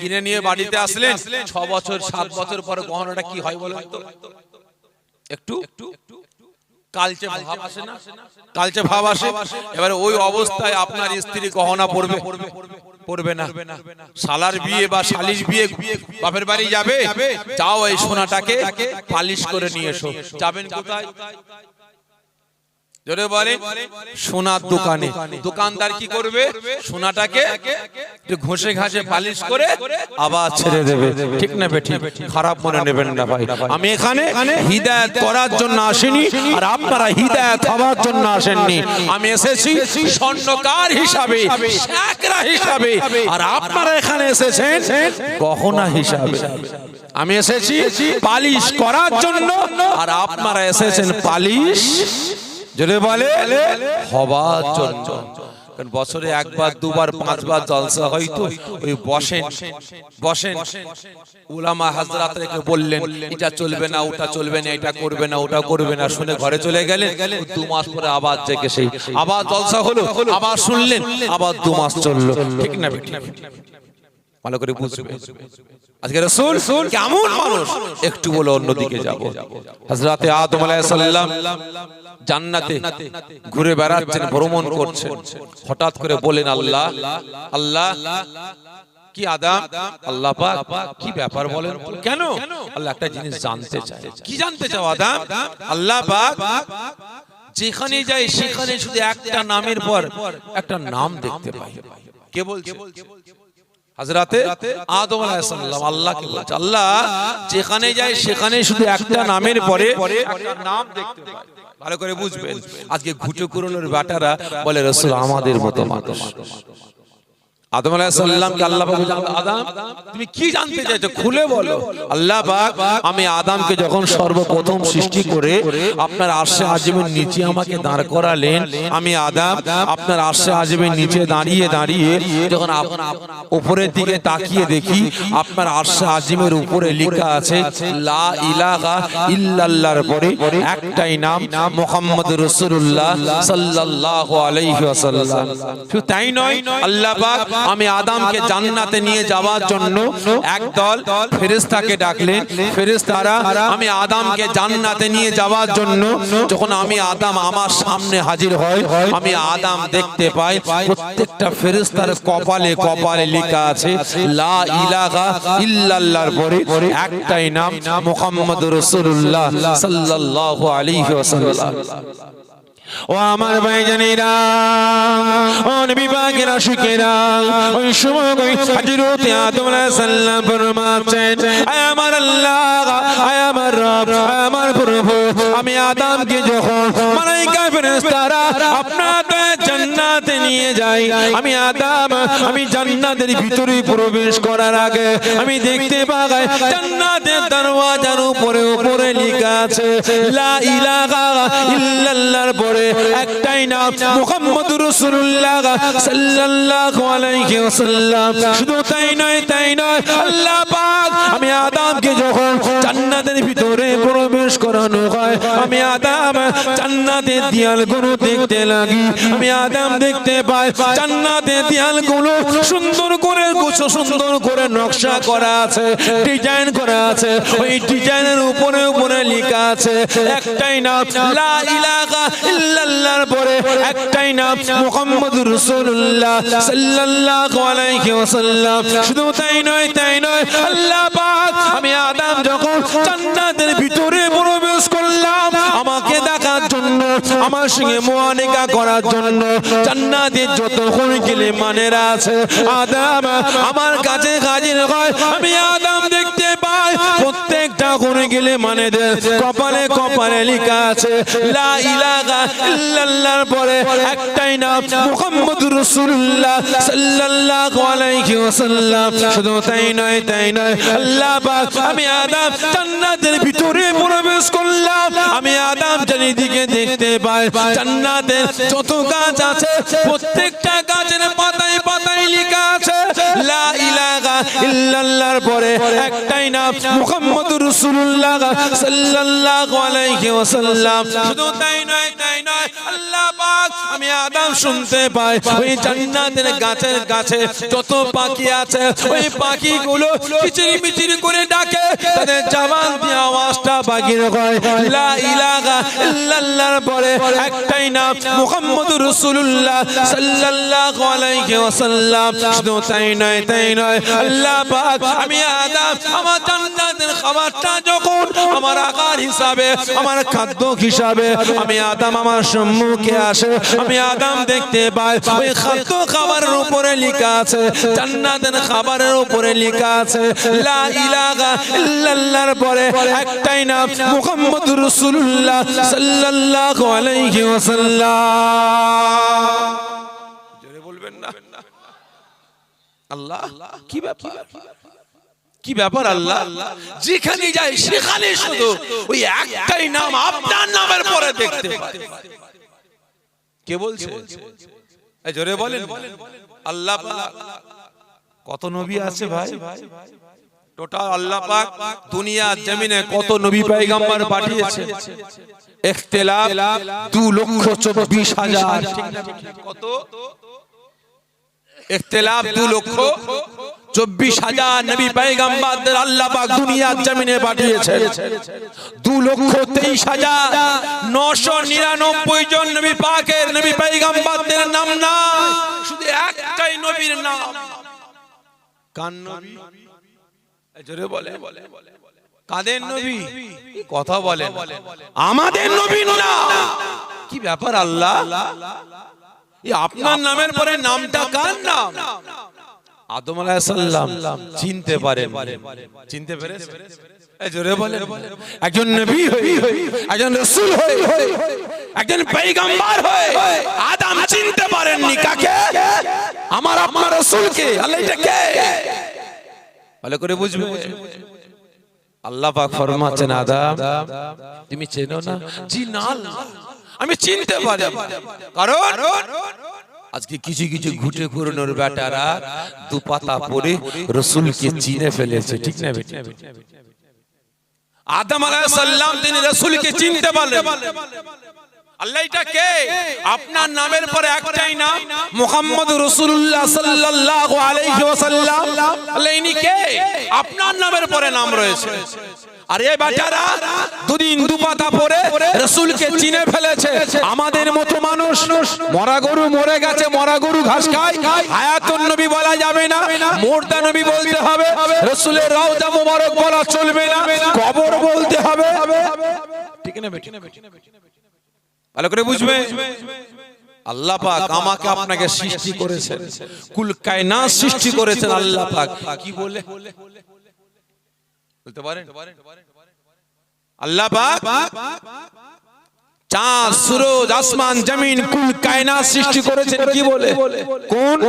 কিনে নিয়ে বাড়িতে আসলেন, 6 বছর 7 বছর পরে গহনাটা কি হয় বলেন তো? একটু কালচে ভাব আসে না? কালচে ভাব আসে। এবারে ওই অবস্থায় আপনার স্ত্রী গহনা পরবে? পরবে না। শালার বিয়ে বা শালির বিয়ে বাপের বাড়ি যাবে, যাও এই সোনাটাকে পালিশ করে নিয়ে এসো। যাবেন কোথায়? জোরে বলেন, সোনার দোকানে। দোকানদার কি করবে? সোনাটাকে একটু ঘষে ঘাসে পালিশ করে আবার ছেড়ে দেবে, ঠিক না বেঠিক? খারাপ মনে নেবেন না ভাই, আমি এখানে হিদায়াত করার জন্য আসিনি, আর আপনারা হিদায়াত হওয়ার জন্য আসেননি। আমি এসেছি স্বর্ণকার হিসাবে, শাকরা হিসাবে, আর আপনারা এখানে এসেছেন গহনা হিসাবে। আমি এসেছি পালিশ করার জন্য, আর আপনারা এসেছেন পালিশ যদি বলে হবার জন্য। কারণ বছরে একবার দুবার 5 বার জলসা হয়তো ওই বসেন উলামা হাজরাতকে বললেন এটা চলবে না, ওটা চলবে না, এটা করবে না, ওটা করবে না, শুনে ঘরে চলে গেলেন। 2 মাস পরে আবার জেগে সেই আবার জলসা হলো, আবার শুনলেন, আবার 2 মাস চললো, ঠিক না? ভালো করে বুঝবে আজকে রাসূল কেমন মানুষ। একটু বলো অন্যদিকে যাব। হযরতে আদম আলাইহিস সালাম জান্নাতে ঘুরে বেড়াচ্ছেন, ভ্রমণ করছেন। হঠাৎ করে বলেন আল্লাহ, আল্লাহ কি আদম? আল্লাহ পাক কি ব্যাপার বলেন? কেন? আল্লাহ একটা জিনিস জানতে চায়। কি জানতে চাও আদম? আল্লাহ পাক যেখানে যায় সেখানে শুধু একটা নামের পর একটা নাম দেখতে পাই। কে বলছে? হযরতে আদম আলাইহিস সালাম আল্লাহকে বলছে, আল্লাহ যেখানে যায় সেখানে শুধু একটা নামের পরে একটা নাম দেখতে পাই। ভালো করে বুঝবেন। আজকে ঘুটে কুরুনের বাটারা বলে রাসূল আমাদের মতো মানুষ। আদম আলাইহিস সালামকে আল্লাহ পাক বললেন, আদম তুমি কি জানতে চাইছো খুলে বলো। আল্লাহ পাক আমি আদমকে যখন সর্বপ্রথম সৃষ্টি করে আপনার আরশে আজিমের নিচে আমাকে দাঁড় করালেন, আমি আদম আপনার আরশে আজিমের নিচে দাঁড়িয়ে যখন উপরের দিকে তাকিয়ে দেখি আপনার আরশে আজিমের উপরে লেখা আছে লা ইলাহা ইল্লাল্লাহর পরে একটাই নাম মুহাম্মদুর রাসূলুল্লাহ সাল্লাল্লাহু আলাইহি ওয়াসাল্লাম। শুধু তাই নয়, আল্লাহ পাক আমি আদমকে জান্নাতে নিয়ে যাওয়ার জন্য একদল ফেরেশতাকে ডাকলেন। ফেরেশতারা আমি আদমকে জান্নাতে নিয়ে যাওয়ার জন্য যখন আমি আদম আমার সামনে হাজির হয়, আমি আদম দেখতে পাই প্রত্যেকটা ফেরেশতার কপালে কপালে লেখা আছে লা ইলাহা ইল্লাল্লাহর পরে একটাই নাম মুহাম্মদুর রাসূলুল্লাহ সাল্লাল্লাহু আলাইহি ওয়াসাল্লাম। ও আমার ভাইজানেরা, ও নবী পাকের আশিকেরা, ওই সময় হযরত আদম আলাইহিস সালাম ফরমাচ্ছেন, আয় আমার আল্লাহ, আয় আমার রব, আয় আমার প্রভু, আমি আদমকে যখন মালায়েকা ফেরেশতারা আপনাদের জান্নাত জান্নাতে নিয়ে যাই। আমি আদম আমি জান্নাতের ভিতরে প্রবেশ করার আগে আমি দেখতে পাই জান্নাতের দরওয়াজার উপরে উপরে লেখা আছে লা ইলাহা ইল্লাল্লাহর পরে একটাই নাম মুহাম্মদুর রাসূলুল্লাহ সাল্লাল্লাহু আলাইহি ওয়াসাল্লাম। শুধু তাই নয় আল্লাহ পাক আমি আদমকে যখন জান্নাতের ভিতরে প্রবেশ করানো হয় আমি আদম জান্নাতের দেয়ালগুলো দেখতে লাগি। আমি আদম দেখতে পাই জান্নাতের দেয়ালগুলো সুন্দর করে নকশা করা আছে, ডিজাইন করা আছে। ওই ডিজাইনের উপরে উপরে লেখা আছে একটাই নাম লা ইলাহা ইল্লাল্লাহর পরে একটাই নাম মুহাম্মদুর রাসূলুল্লাহ সাল্লাল্লাহু আলাইহি ওয়াসাল্লাম। শুধু তাই নয় আল্লাহ পাক আমি আদম যখন জান্নাতের ভিতরে প্রবেশ করলাম আমাকে দেখার জন্য, আমার সঙ্গে মুআনিকা করার জন্য জান্নাতের যত হুরগিলে মানেরা আছে আদম আমার কাছে হাজির হয়। আমি আদম দেখতে পাই প্রত্যেকটা হুরগিলে মানেদের কপালে কপালে লেখা আছে লা ইলাহা ইল্লাল্লাহর পরে একটাই নাম মুহাম্মদুর রাসূলুল্লাহ সাল্লাল্লাহু আলাইহি ওয়াসাল্লাম। শুধু তাই নয় আল্লাহ পাক আমি আদম জান্নাতের ভিতরে প্রবেশ করলাম। আমি আদম চারিদিকে দেখতে পাই জান্নাতের যত গাছ আছে প্রত্যেকটা গাছের পাতায় পাতায় লেখা আছে লা ইলাহা ইল্লাল্লাহর পরে একটাই নাম মুহাম্মদুর রাসূলুল্লাহ সাল্লাল্লাহু আলাইহি ওয়াসাল্লাম। শুধু তাই নয় আল্লাহ পাক আমি আদম শুনতে পাই ওই জান্নাতের গাছের গাছে যত পাখি আছে ওই পাখিগুলো কিচিরমিচির করে ডাকে, তাদের জবান দিয়ে আওয়াজটা বাগির হয় লা ইলাহা ইল্লাল্লাহর পরে একটাই নাম মুহাম্মদুর রাসূলুল্লাহ সাল্লাল্লাহু আলাইহি ওয়াসাল্লাম। শুধু তাই নয় আল্লাহ পাক আমি আদম আমার জান্নাতের খাবারটা যখন আমার আকার হিসাবে আমার খাদ্য হিসাবে আমি আদম আমার সম্মুখে আসে আমি আদম দেখতে পাই ওই খাদ্য খাবারের উপরে লেখা আছে জান্নাতের খাবারের উপরে লেখা আছে লা ইলাহা ইল্লাল্লাহর পরে একটাই নাম মুহাম্মদুর রাসূলুল্লাহ সাল্লাল্লাহু আলাইহি ওয়াসাল্লাম। জোরে বলবেন না আল্লাহ কি ব্যাপার আল্লাহ যেখানে যাই সেখানে শুধু ওই একটাই নাম আপনার নামের পরে দেখতে পাই। কে বলছে জোরে বলেন আল্লাহ পাক। কত নবী আছে ভাই টোটাল আল্লাহ পাক দুনিয়া জমিনে কত নবী পয়গম্বর পাঠিয়েছে ইখতিলাফ 2,24,000 কত ইখতিলাফ 2,24,000 নবী পয়গম্বরদের আল্লাহ পাক দুনিয়ার জমিনে পাঠিয়েছেন। 2,23,999 জন নবী পাকের নবী পয়গম্বরদের নাম না, শুধু একটাই নবীর নাম। কার নবী জোরে বলে কাদের নবী কথা বলেন আমাদের নবী না। কি ব্যাপার আল্লাহ আপনার নামের পরে নামটা কার নাম? আদম আলাইহিস সালাম চিনতে পারেন, চিনতে পেরেছেন? জোরে বলেন একজন নবী হয়ে একজন রাসূল হয়ে একজন পয়গম্বর হয়ে আদম চিনতে পারেননি কাকে? আমার আপনার রাসূলকে। আল্লাহ এটা কে ভালো করে বুঝবে। আল্লাহ পাক ফরমাচ্ছেন আদম তুমি চেনো না? জি না আল্লাহ আমি চিনতে পারি, কারণ আজকে কিছু কিছু ঘুটে ঘুরনোর বেটারা দুপাতা পরে রাসূলকে চিনে ফেলেছে, ঠিক না বেটা? আদম আলাইহিস সালাম তিনি রাসূলকে চিনতে পারলেন। আল্লাহ এটা কে? আপনার নামের পরে একটাই নাম মুহাম্মদুর রাসূলুল্লাহ সাল্লাল্লাহু আলাইহি ওয়াসাল্লাম। আল্লাহ ইনি কে? আপনার নামের পরে নাম রয়েছে। আর এই বেটারা দুদিন দুপাতা পরে রাসূলকে চিনে ফেলেছে। আমাদের মতো মানুষ মরা গরু মরে গেছে, মরা গরু ঘাস খায়, হায়াতুন নবী বলা যাবে না, মুর্দা নবী বলতে হবে, রাসূলের রওজা মোবারক বলা চলবে না, কবর বলতে হবে, ঠিক না বেটা? ভালো করে বুঝবে। আল্লাহ পাক আমাকে আপনাকে সৃষ্টি করেছেন, কুল কায়নাত সৃষ্টি করেছেন আল্লাহ পাক। কি বলে বলতে পারেন? আল্লাহ পাক চাঁদ সূরজ আসমান জমিন কুল কায়নাত সৃষ্টি করেছেন কি বলে? কোন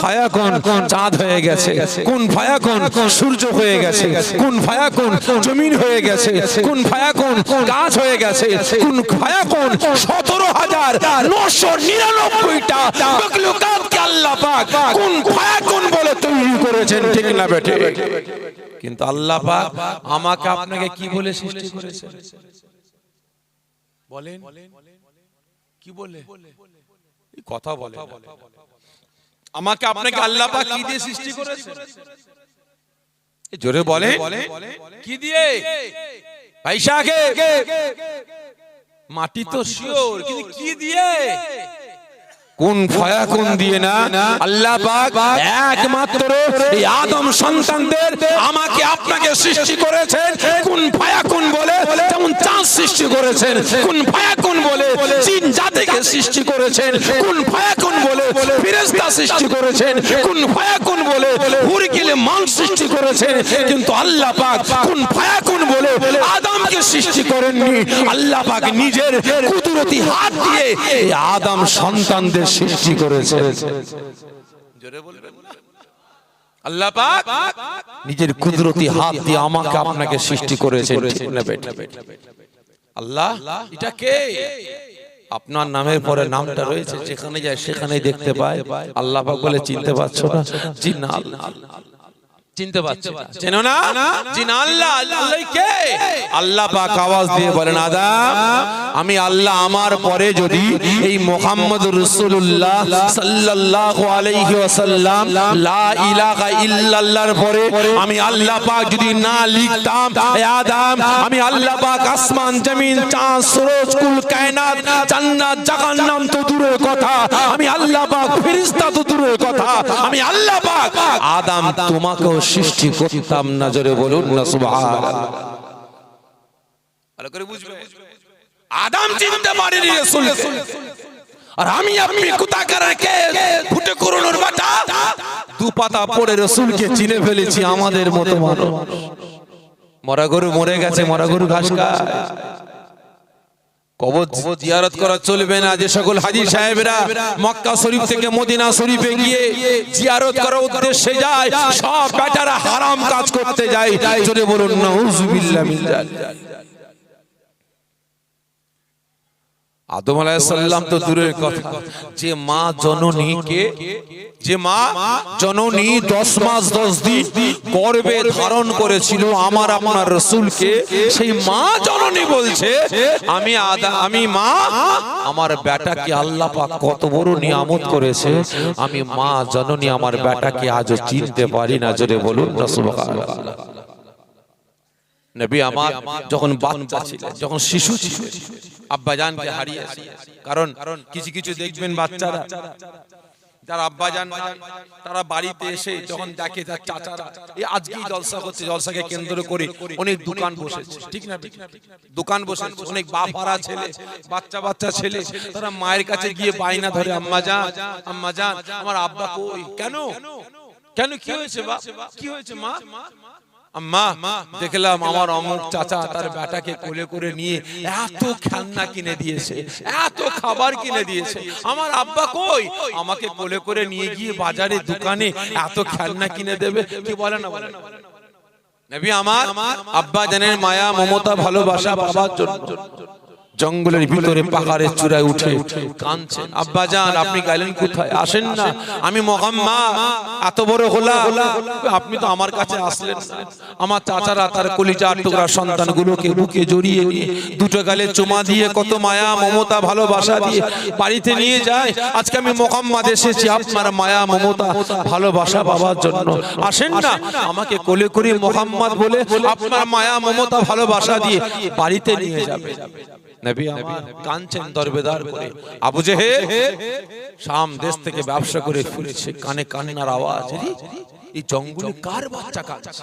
ফায়াকুন, চাঁদ হয়ে গেছে। কোন ফায়াকুন, সূর্য হয়ে গেছে। কোন ফায়াকুন, জমিন হয়ে গেছে। কোন ফায়াকুন, গাছ হয়ে গেছে। কোন ফায়াকুন, 17,999টা মখলুকাতকে আল্লাহ পাক কোন ফায়াকুন বলে তৈরি করেছেন, ঠিক না বেটে? কিন্তু আল্লাহ পাক আমাকে আপনাকে কি বলে সৃষ্টি করেছেন বলেন? কি বলে? এই কথা বলে আমাকে আপনাকে আল্লাহ পাক কি দিয়ে সৃষ্টি করেছেন? জোরে বলে কি দিয়ে? পয়সাকে, মাটি তো শিওর, কিন্তু কি দিয়ে? কোন ফায়াকুন দিয়ে না। আল্লাহ পাক একমাত্র এই আদম সন্তানদের আমাকে আপনাকে সৃষ্টি করেছেন কোন ফায়াকুন বলে। যেমন চাঁদ সৃষ্টি করেছেন কোন ফায়াকুন বলে, জিন জাতিকে সৃষ্টি করেছেন কোন ফায়াকুন বলে, ফেরেশতা সৃষ্টি করেছেন কোন ফায়াকুন বলে, হুরকিলে মান সৃষ্টি করেছেন। কিন্তু আল্লাহ পাক কোন ফায়াকুন বলে আদমকে সৃষ্টি করেননি। আল্লাহ পাক নিজের কুদরতি হাত দিয়ে এই আদম সন্তানদের সৃষ্টি করেছে। জোরে বলবেন না? আল্লাহ পাক নিজের কুদরতি হাত দিয়ে আমাকে আপনাকে সৃষ্টি করেছেন, ঠিক না বেটা? আল্লাহ এটা কে? আপনার নামের পরে নামটা রয়েছে, যেখানে যায় সেখানেই দেখতে পায়। আল্লাহ পাক বলে চিনতে পারছো না? জি না, আল্লাহ চিনতে পারছো না, চেনো না? জি না, আল্লাহ। আল্লাহ কে? আল্লাহ পাক আওয়াজ দিয়ে বলেন আদম আমি আল্লাহ আমার পরে যদি এই মুহাম্মদুর রাসূলুল্লাহ সাল্লাল্লাহু আলাইহি ওয়াসাল্লাম লা ইলাহা ইল্লাল্লাহর পরে আমি আল্লাহ পাক যদি না লিখতাম, এ আদম আমি আল্লাহ পাক আসমান জমিন চাঁদ সূরজ কুল কায়নাত জান্নাত জাহান্নাম তো দূরের কথা, আমি আল্লাহ পাক ফেরেশতা তো দূরের কথা, আমি আল্লাহ পাক আদম তোমাকেও সৃষ্টি করতাম না। জোরে বলুন না সুবহানাল্লাহ। ভালো করে বুঝবে, আদম চিনতে পারেনি রাসূলকে, আর আমি আপনি কুতাকার কে ফুটে করুণের বাটা দু পাতা পড়ে রাসূলকে চিনে ফেলেছি। আমাদের মতো মানুষ, মরা গরু মরে গেছে, মরা গরু ঘাস খায়। কবর জিয়ারত করা চলবে না। যে সকল হাজী সাহেবরা মক্কা শরীফ থেকে মদিনা শরীফে গিয়ে জিয়ারত করার উদ্দেশ্যে যায়, সব বেটারা হারাম কাজ করতে যায়। জোরে বলুন নাউযুবিল্লাহ মিন যালিক। আদম আলাইহিস সালাম তো দূরের কথা, যে মা জননীকে, যে মা জননী 10 মাস 10 দিন গর্ভে ধারণ করেছিল আমার আপনার রাসূলকে, সেই মা জননী বলছে আমি মা আমার বেটাকে আল্লাহ পাক কত বড় নিয়ামত করেছে, আমি মা জননী আমার বেটাকে আজও চিনতে পারি না। জোরে বলুন না সুবহানাল্লাহ। নবী আমার যখন বাচ্চা ছিলেন, যখন শিশু ছিলেন, আব্বাজানকে হারিয়েছে। কারণ কিছু কিছু দেখবেন বাচ্চারা যারা আব্বাজান তারা বাড়িতে এসে যখন দেখে তার চাচারা এই আজকেই জলসা করছে, জলসাকে কেন্দ্র করে অনেক দোকান বসেছে, ঠিক না? দোকান বসেছে, অনেক বাপারা ছেলে, বাচ্চা বাচ্চা ছেলে, তারা মায়ের কাছে গিয়ে বাইনা ধরে, আম্মা জান আম্মা জান আমার আব্বা কই? কেন কেন কি হয়েছে বাপ? কি হয়েছে মা? আম্মা দেখলাম আমার অমুক চাচা তার বেটাকে কোলে করে নিয়ে এত খেলনা কিনে দিয়েছে, এত খাবার কিনে দিয়েছে। আমার আব্বা কই? আমাকে কোলে করে নিয়ে গিয়ে বাজারে দোকানে এত খেলনা কিনে দেবে। কি বলে না বলে? নবী আমার আব্বা জানের মায়া মমতা ভালোবাসা পাবার জন্য জঙ্গলের ভিতরে পাহাড়ের চূড়ায় উঠে কাঁদছেন। আব্বা জান আপনি গেলেন কোথায়? আসেন না, আমি মুহাম্মদ এত বড় হলাম, আপনি তো আমার কাছে আসলেন না। আমার চাচারা তার কলিজার টুকরা সন্তানগুলোকে বুকে জড়িয়ে নিয়ে দুটো গালে চুমা দিয়ে কত মায়া মমতা ভালোবাসা দিয়ে বাড়িতে নিয়ে যায়। আজকে আমি মুহাম্মদ এসেছি আপনার মায়া মমতা ভালোবাসা পাওয়ার জন্য। আসেন না, আমাকে কোলে করে মুহাম্মদ বলে আপনার মায়া মমতা ভালোবাসা দিয়ে বাড়িতে নিয়ে যাবে। নবী আমার কাঁদছেন দরবেদার করে। আবু জেহেল শাম দেশ থেকে ব্যবসা করে ফিরেছে, কানে কান্নার আওয়াজ। এই জঙ্গলে কার বাচ্চা কাঁদছে?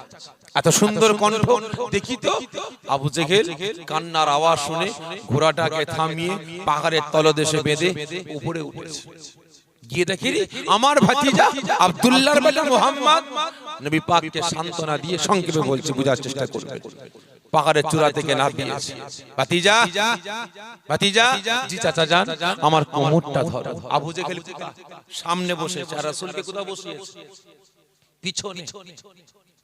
এত সুন্দর কণ্ঠ, দেখি তো। আবু জেহেল কান্নার আওয়াজ শুনে ঘোড়াটাকে থামিয়ে পাহাড়ের তলদেশে বেঁধে উপরে উঠেছে। গিয়ে দেখি আমার ভাতিজা আব্দুল্লাহর বেটা মুহাম্মদ। নবী পাককে সান্ত্বনা দিয়ে সংক্ষেপে বলছে, বুঝার চেষ্টা করবেন। পাহাড়ের চূড়া থেকে নামিয়েছি। ভাতিজা ভাতিজা, জি চাচা যান, আমার কোমরটা ধরো। আবু জেহেল সামনে বসেছে আর রাসূলকে কোথায় বসিয়েছে? পিছনে।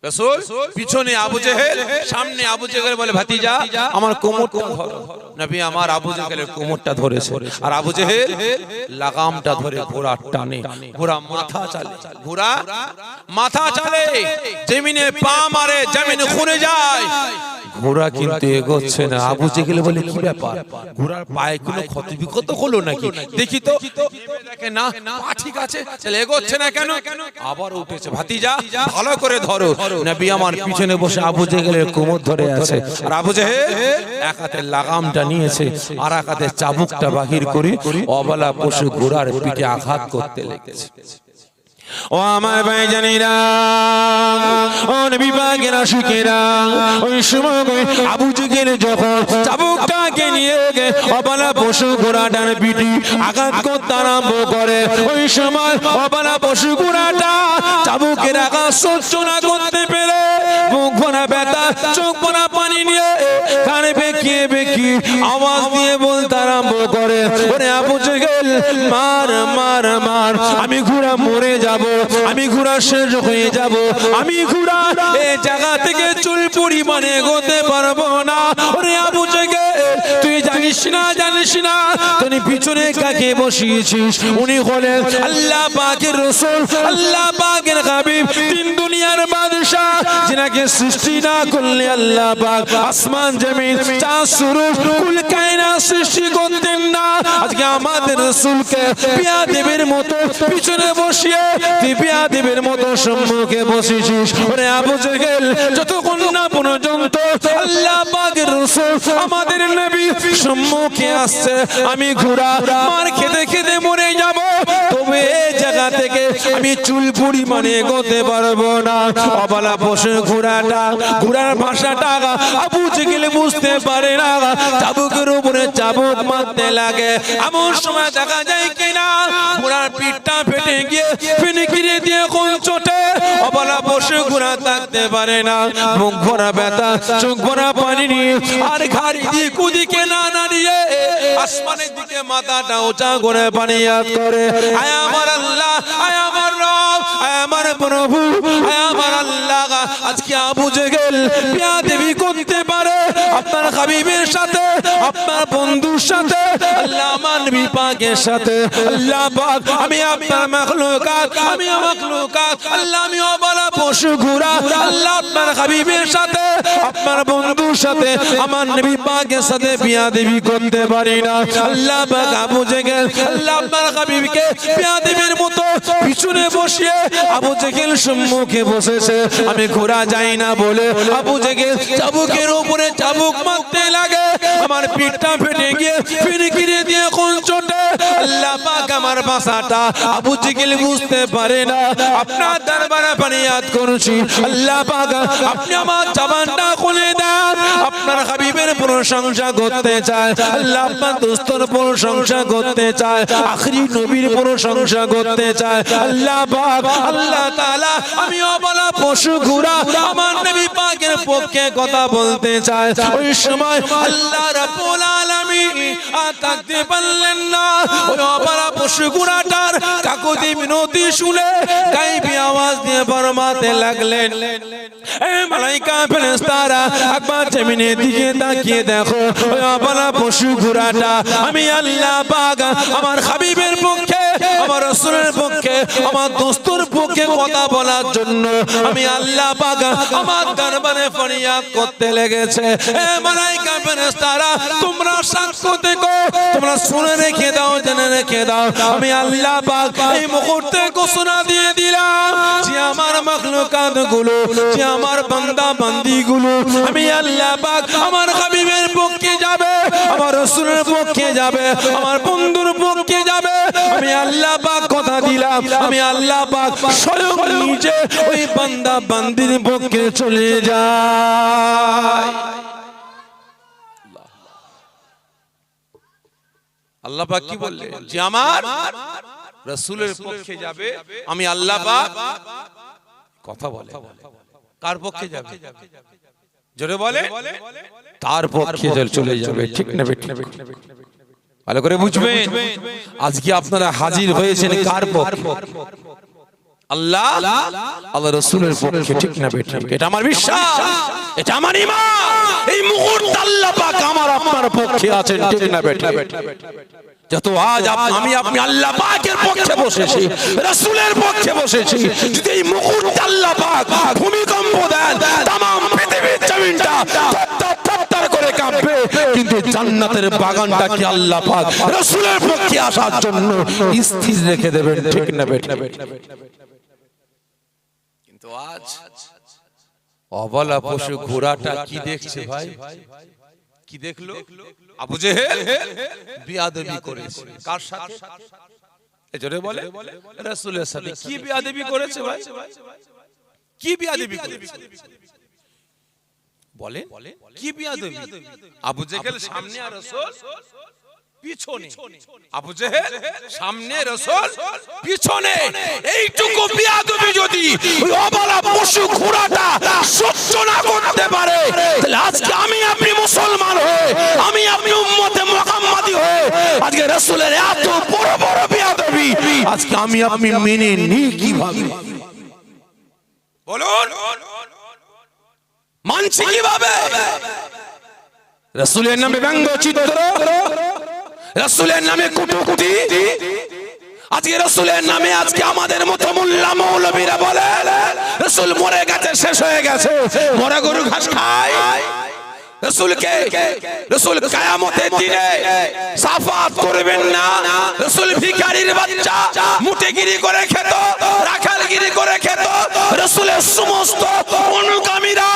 রাসূল পিছনে, আবু জেহেল সামনে। আবু জেহেল বলে ভাতিজা আমার কোমরটা ধরো। নবী আমার আবু জেহেলের কোমরটা ধরেছে আর আবু জেহেল লাগামটা ধরে ঘোড়া টানে। ঘোড়া মাথা চালে, ঘোড়া মাথা চালে, জমিনে পা মারে, জমিনে খুনে যায়। ঘোড়া কিন্তু এগোচ্ছে না। আবু জেহেল বলে কি ব্যাপার, ঘোড়ার পায়ে কোনো ক্ষতি বিক্ষত হলো নাকি? দেখি তো, দেখে না পা ঠিক আছে, তাহলে এগোচ্ছে না কেন? আবার উঠেছে। ভাতিজা ভালো করে ধরো। নবী আমার পিছনে বসে আবু জেহেলের কোমর ধরে আছে আর আবু জেহেল এক হাতে লাগামটা নিয়েছে আর এক হাতে চাবুকটা বাহির করে অবলা পশু ঘোড়ার পিঠে আঘাত করতে লেগেছে। ও আমার ভাইজানেরা, ও নবী পাকের আশিকেরা, ওই সময় আবু জেহেল যখন চাবুকটাকে নিয়ে অবলা পশু ঘোড়াটার পিঠে আঘাত করতে আরম্ভ করে, ওই সময় অবলা পশু ঘোড়াটা চাবুকের আঘাত সহ্য না করতে পেরে মুখ ভরা ব্যথা, চোখ ভরা পানি নিয়ে কানে বেঁকিয়ে বেঁকিয়ে আওয়াজ দিয়ে বলতে আরম্ভ করে, ওরে আবু জেহেল মার মার মার, আমি ঘোড়া মরে যাব, আমি ঘোড়া শেষ হয়ে যাব, আমি ঘোড়া এই জায়গা থেকে চুল পরিমাণে এগোতে পারবো না। ওরে আবু জেহেল তুই জানিস না, জানিস না তুই পিছনে কাকে বসিয়েছিস? উনি হলেন আল্লাহ পাকের রাসূল, আল্লাহ পাকের হাবিব, তিন দুনিয়ার বাদশা, যিনাকে সৃষ্টি না করলে আল্লাহ পাক আসমান জমিন চাঁদ সূরজ কুল কায়নাত সৃষ্টি করতেন না। আজকে আমাদের রাসূলকে বিয়াদবের মতো পিছনে বসিয়ে তুই বিয়াদবের মতো সম্মুখে বসেছিস। ওরে আবু জেহেল যতক্ষণ না পর্যন্ত আল্লাহ পাকের রাসূল আমাদের নবী সম্মুখে আসছে, আমি ঘোড়া মার খেতে খেতে মরে যাব, তবে এই জায়গা থেকে আমি চুল পরিমাণে এগোতে পারবো না। অবলা পশু ঘোড়াটা, ঘোড়ার ভাষাটা আবু জেহেল বুঝতে পারে না, চাবুকের উপরে চাবুক মারতে লাগে। এমন সময় দেখা যায় কিনা ঘোড়ার পিঠটা ফেটে গিয়ে ফিনিকিরে দিয়ে কোন চোটে অবলা পশু ঘোড়া থাকতে পারে না, মুখ ভরা ব্যথা, চোখ ভরা পানি নিয়ে আর ঘাড়ি দিয়ে কুদিকে না নাড়িয়ে আসমানের দিকে মাথাটা উঁচা করে পানিয়াত করে, আয় আমার আল্লাহ, আয় আমার রব, আয় আমার প্রভু, আয় আমার আল্লাহ। আজকে আবু জেহেল বিয়াদবি করতে পারে আপনার হাবিবের সাথে, আপনার বন্ধুর সাথে, আল্লাহ আমার নবী পাকের সাথে। আল্লাহ পাক আমি আপনার মাখলুকাত, আমি মাখলুকাত, আল্লাহ আমি অবলা পশু ঘোড়া, আল্লাহ আপনার হাবিবের সাথে, আপনার বন্ধুর সাথে, আমার নবী পাকের সাথে বিয়াদবি করতে পারি না। আল্লাহ পাক আবু জেহেল আল্লাহ আপনার হাবিবকে বিয়াদবির মতো পিছনে বসিয়ে আবু জেহেল সম্মুখে বসেছে। আমি ঘোড়া যাই না বলে আবু জেহেল চাবুকের উপরে চাবুক মারতে লাগে, আমার পিঠটা ফেটে গিয়ে ফিনিকিরে দিয়ে কোন চোটে আল্লাহ পাক আমার ভাষাটা আবু জেহেল বুঝতে পারে না। আপনার দরবারে ফরিয়াদ করছি আল্লাহ পাক আপনি আমার জবানটা খুলে দেন, আপনার হাবিবের প্রশংসা করতে চায়, আল্লাহ আপনার দোস্তর প্রশংসা করতে চায়, আখরি নবীর প্রশংসা করতে চায়। আল্লাহ পাক আল্লাহ তাআলা আমি অবলা পশু ঘোড়া আমার নবী পাকের পক্ষে কথা বলতে চায়। ওই সময় আল্লাহ রাব্বুল আলামিন থাকতে পারলেন না, ওই অবলা পশু ঘোড়াটার কাকতি মিনতি শুনে গায়েবী আওয়াজ দিয়ে ফরমাতে লাগলেন, এ মালাইকা ফেরেশতারা একবার জমিনের দিকে তাকিয়ে দেখো, ওই অবলা পশু ঘোড়াটা আমি আল্লাহ পাক আমার হাবিবের পক্ষে, আমার রাসূলের পক্ষে, আমার দোস্তর পক্ষে কথা বলার জন্য আমি আল্লাহ পাক আমার দরবারে ফরিয়াদ করতে লেগেছে। এ মালাইকা ফেরেশতারা তোমরা সাক্ষ্য দেখো, তোমরা শুনে রেখে দাও, জেনে রেখে দাও, আমি আল্লাহ পাক এই মুহূর্তে ঘোষণা দিয়ে দিলাম যে আমার মাখলুকাত গুলো, যে আমার বান্দা বান্দি গুলো, আমি আল্লাহ পাক আমার হাবিবের পক্ষে যাবে, আমার রাসূলের পক্ষে যাবে, আমার বন্ধুর পক্ষে যাবে। আমি আল্লাহ পাক কথা দিলাম, আমি আল্লাহ পাক স্বয়ং নিজে ওই বান্দা বান্দির পক্ষে চলে যায়। আল্লাহ পাক কি বললেন যে আমার রাসূলের পক্ষে যাবে, আমি আল্লাহ পাক কথা বলে কার পক্ষে যাবে? জোরে বলে তার পক্ষে চলে যাবে, ঠিক না বেঠিক? ভালো করে বুঝবেন, আজকে আপনারা হাজির হয়েছেন কার পক্ষে? আল্লাহ আল্লাহ রাসূলের পক্ষে, ঠিক না বেঠিক? এটা আমার বিশ্বাস, এটা আমার ঈমান। এই মুহূর্তে আল্লাহ পাক আমার আপনার পক্ষে আছেন, ঠিক না বেঠিক? যত আজ আমি আপনি আল্লাহ পাকের পক্ষে বসেছি, রাসূলের পক্ষে বসেছি, যদি এই মুহূর্তে আল্লাহ পাক ভূমিকম্প দেন, तमाम পৃথিবীর জমিনটা থরথর করে কাঁপবে, কিন্তু জান্নাতের বাগানটা কি আল্লাহ পাক রাসূলের পক্ষে আসার জন্য স্থির রেখে দেবেন, ঠিক না বেঠিক? কিন্তু আজ অবলা পশু ঘোড়াটা কি দেখছে ভাই? কি দেখলো? আবু জেহেল বিয়াদবি করেছে কার সাথে? এজরে বলে রাসূলের সাথে। কি বিয়াদবি করেছে ভাই? কি বিয়াদবি করেছে বলে? কি বিয়াদবি? আবু জেহেল সামনে আর রাসূল পিছনে। আবু জেহেল সামনে, রাসূল পিছনে। এইটুকু বিয়াদবি যদি ওই অবলা পশু ঘোড়াটা সহ্য না করতে পারে, তাহলে আজকে আমি আপনি মুসলমান হয়ে, আমি আপনি উম্মতে মুহাম্মাদি হয়ে, আজকে রাসূলের এত বড় বড় বিয়াদবি আজকে আমি আপনি মেনে নিই কিভাবে? বলুন, মানছি কিভাবে? রাসূলের নামে ব্যঙ্গচিত্র, রাসূলের নামে কটূক্তি, আজকে রাসূলের নামে আজকে আমাদের মতো মোল্লা মৌলবীরা বলে রাসূল মরে গেছে, শেষ হয়ে গেছে, মরা গরু ঘাস খায়। রাসূলকে রাসূল কিয়ামতের দিনে সাফাত করবেন না। রাসূল ভিখারির বাচ্চা, মুটেগিরি করে খেত, রাখালগিরি করে খেত। রাসূলের সমস্ত অনুগামীরা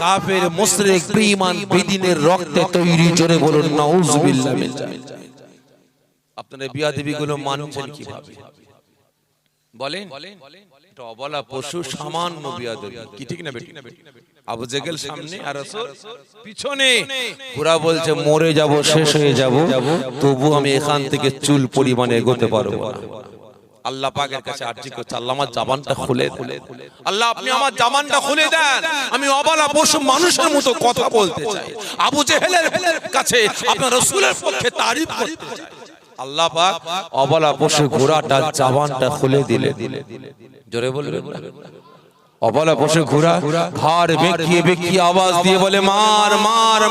কাফের, মুশরিক, বেঈমান, বেদিনের রক্তে তৈরি। জোরে বলুন নাউযুবিল্লাহ। আপনারা বিয়াদবি গুলো মানছেন কিভাবে বলেন? এটা অবলা পশু সামান্য বিয়াদবি, কি ঠিক না বেঠিক? আবু জেহেল সামনে আর রাসূল পিছনে। পুরা বলছে মরে যাব, শেষ হয়ে যাব, তবু আমি এখান থেকে চুল পরিমাণে এগোতে পারবো না। আল্লাহ পাকের কাছে আরজি করছে, আল্লাহ আমার জবানটা খুলে দেন, আল্লাহ আপনি আমার জবানটা খুলে দেন, আমি অবলা পশু মানুষের মতো কথা বলতে চাই। আবু জেহেলের কাছে আপনার রাসূলের পক্ষে তারিফ করতে চাই। আল্লাহ পাক অবলা পশু ঘোড়াটা জবানটা খুলে দিলেন। জোরে বলবেন না? অবলা পশু ঘোড়া ঘাড় বেঁকিয়ে বেঁকিয়ে আওয়াজ দিয়ে বলে মার মার।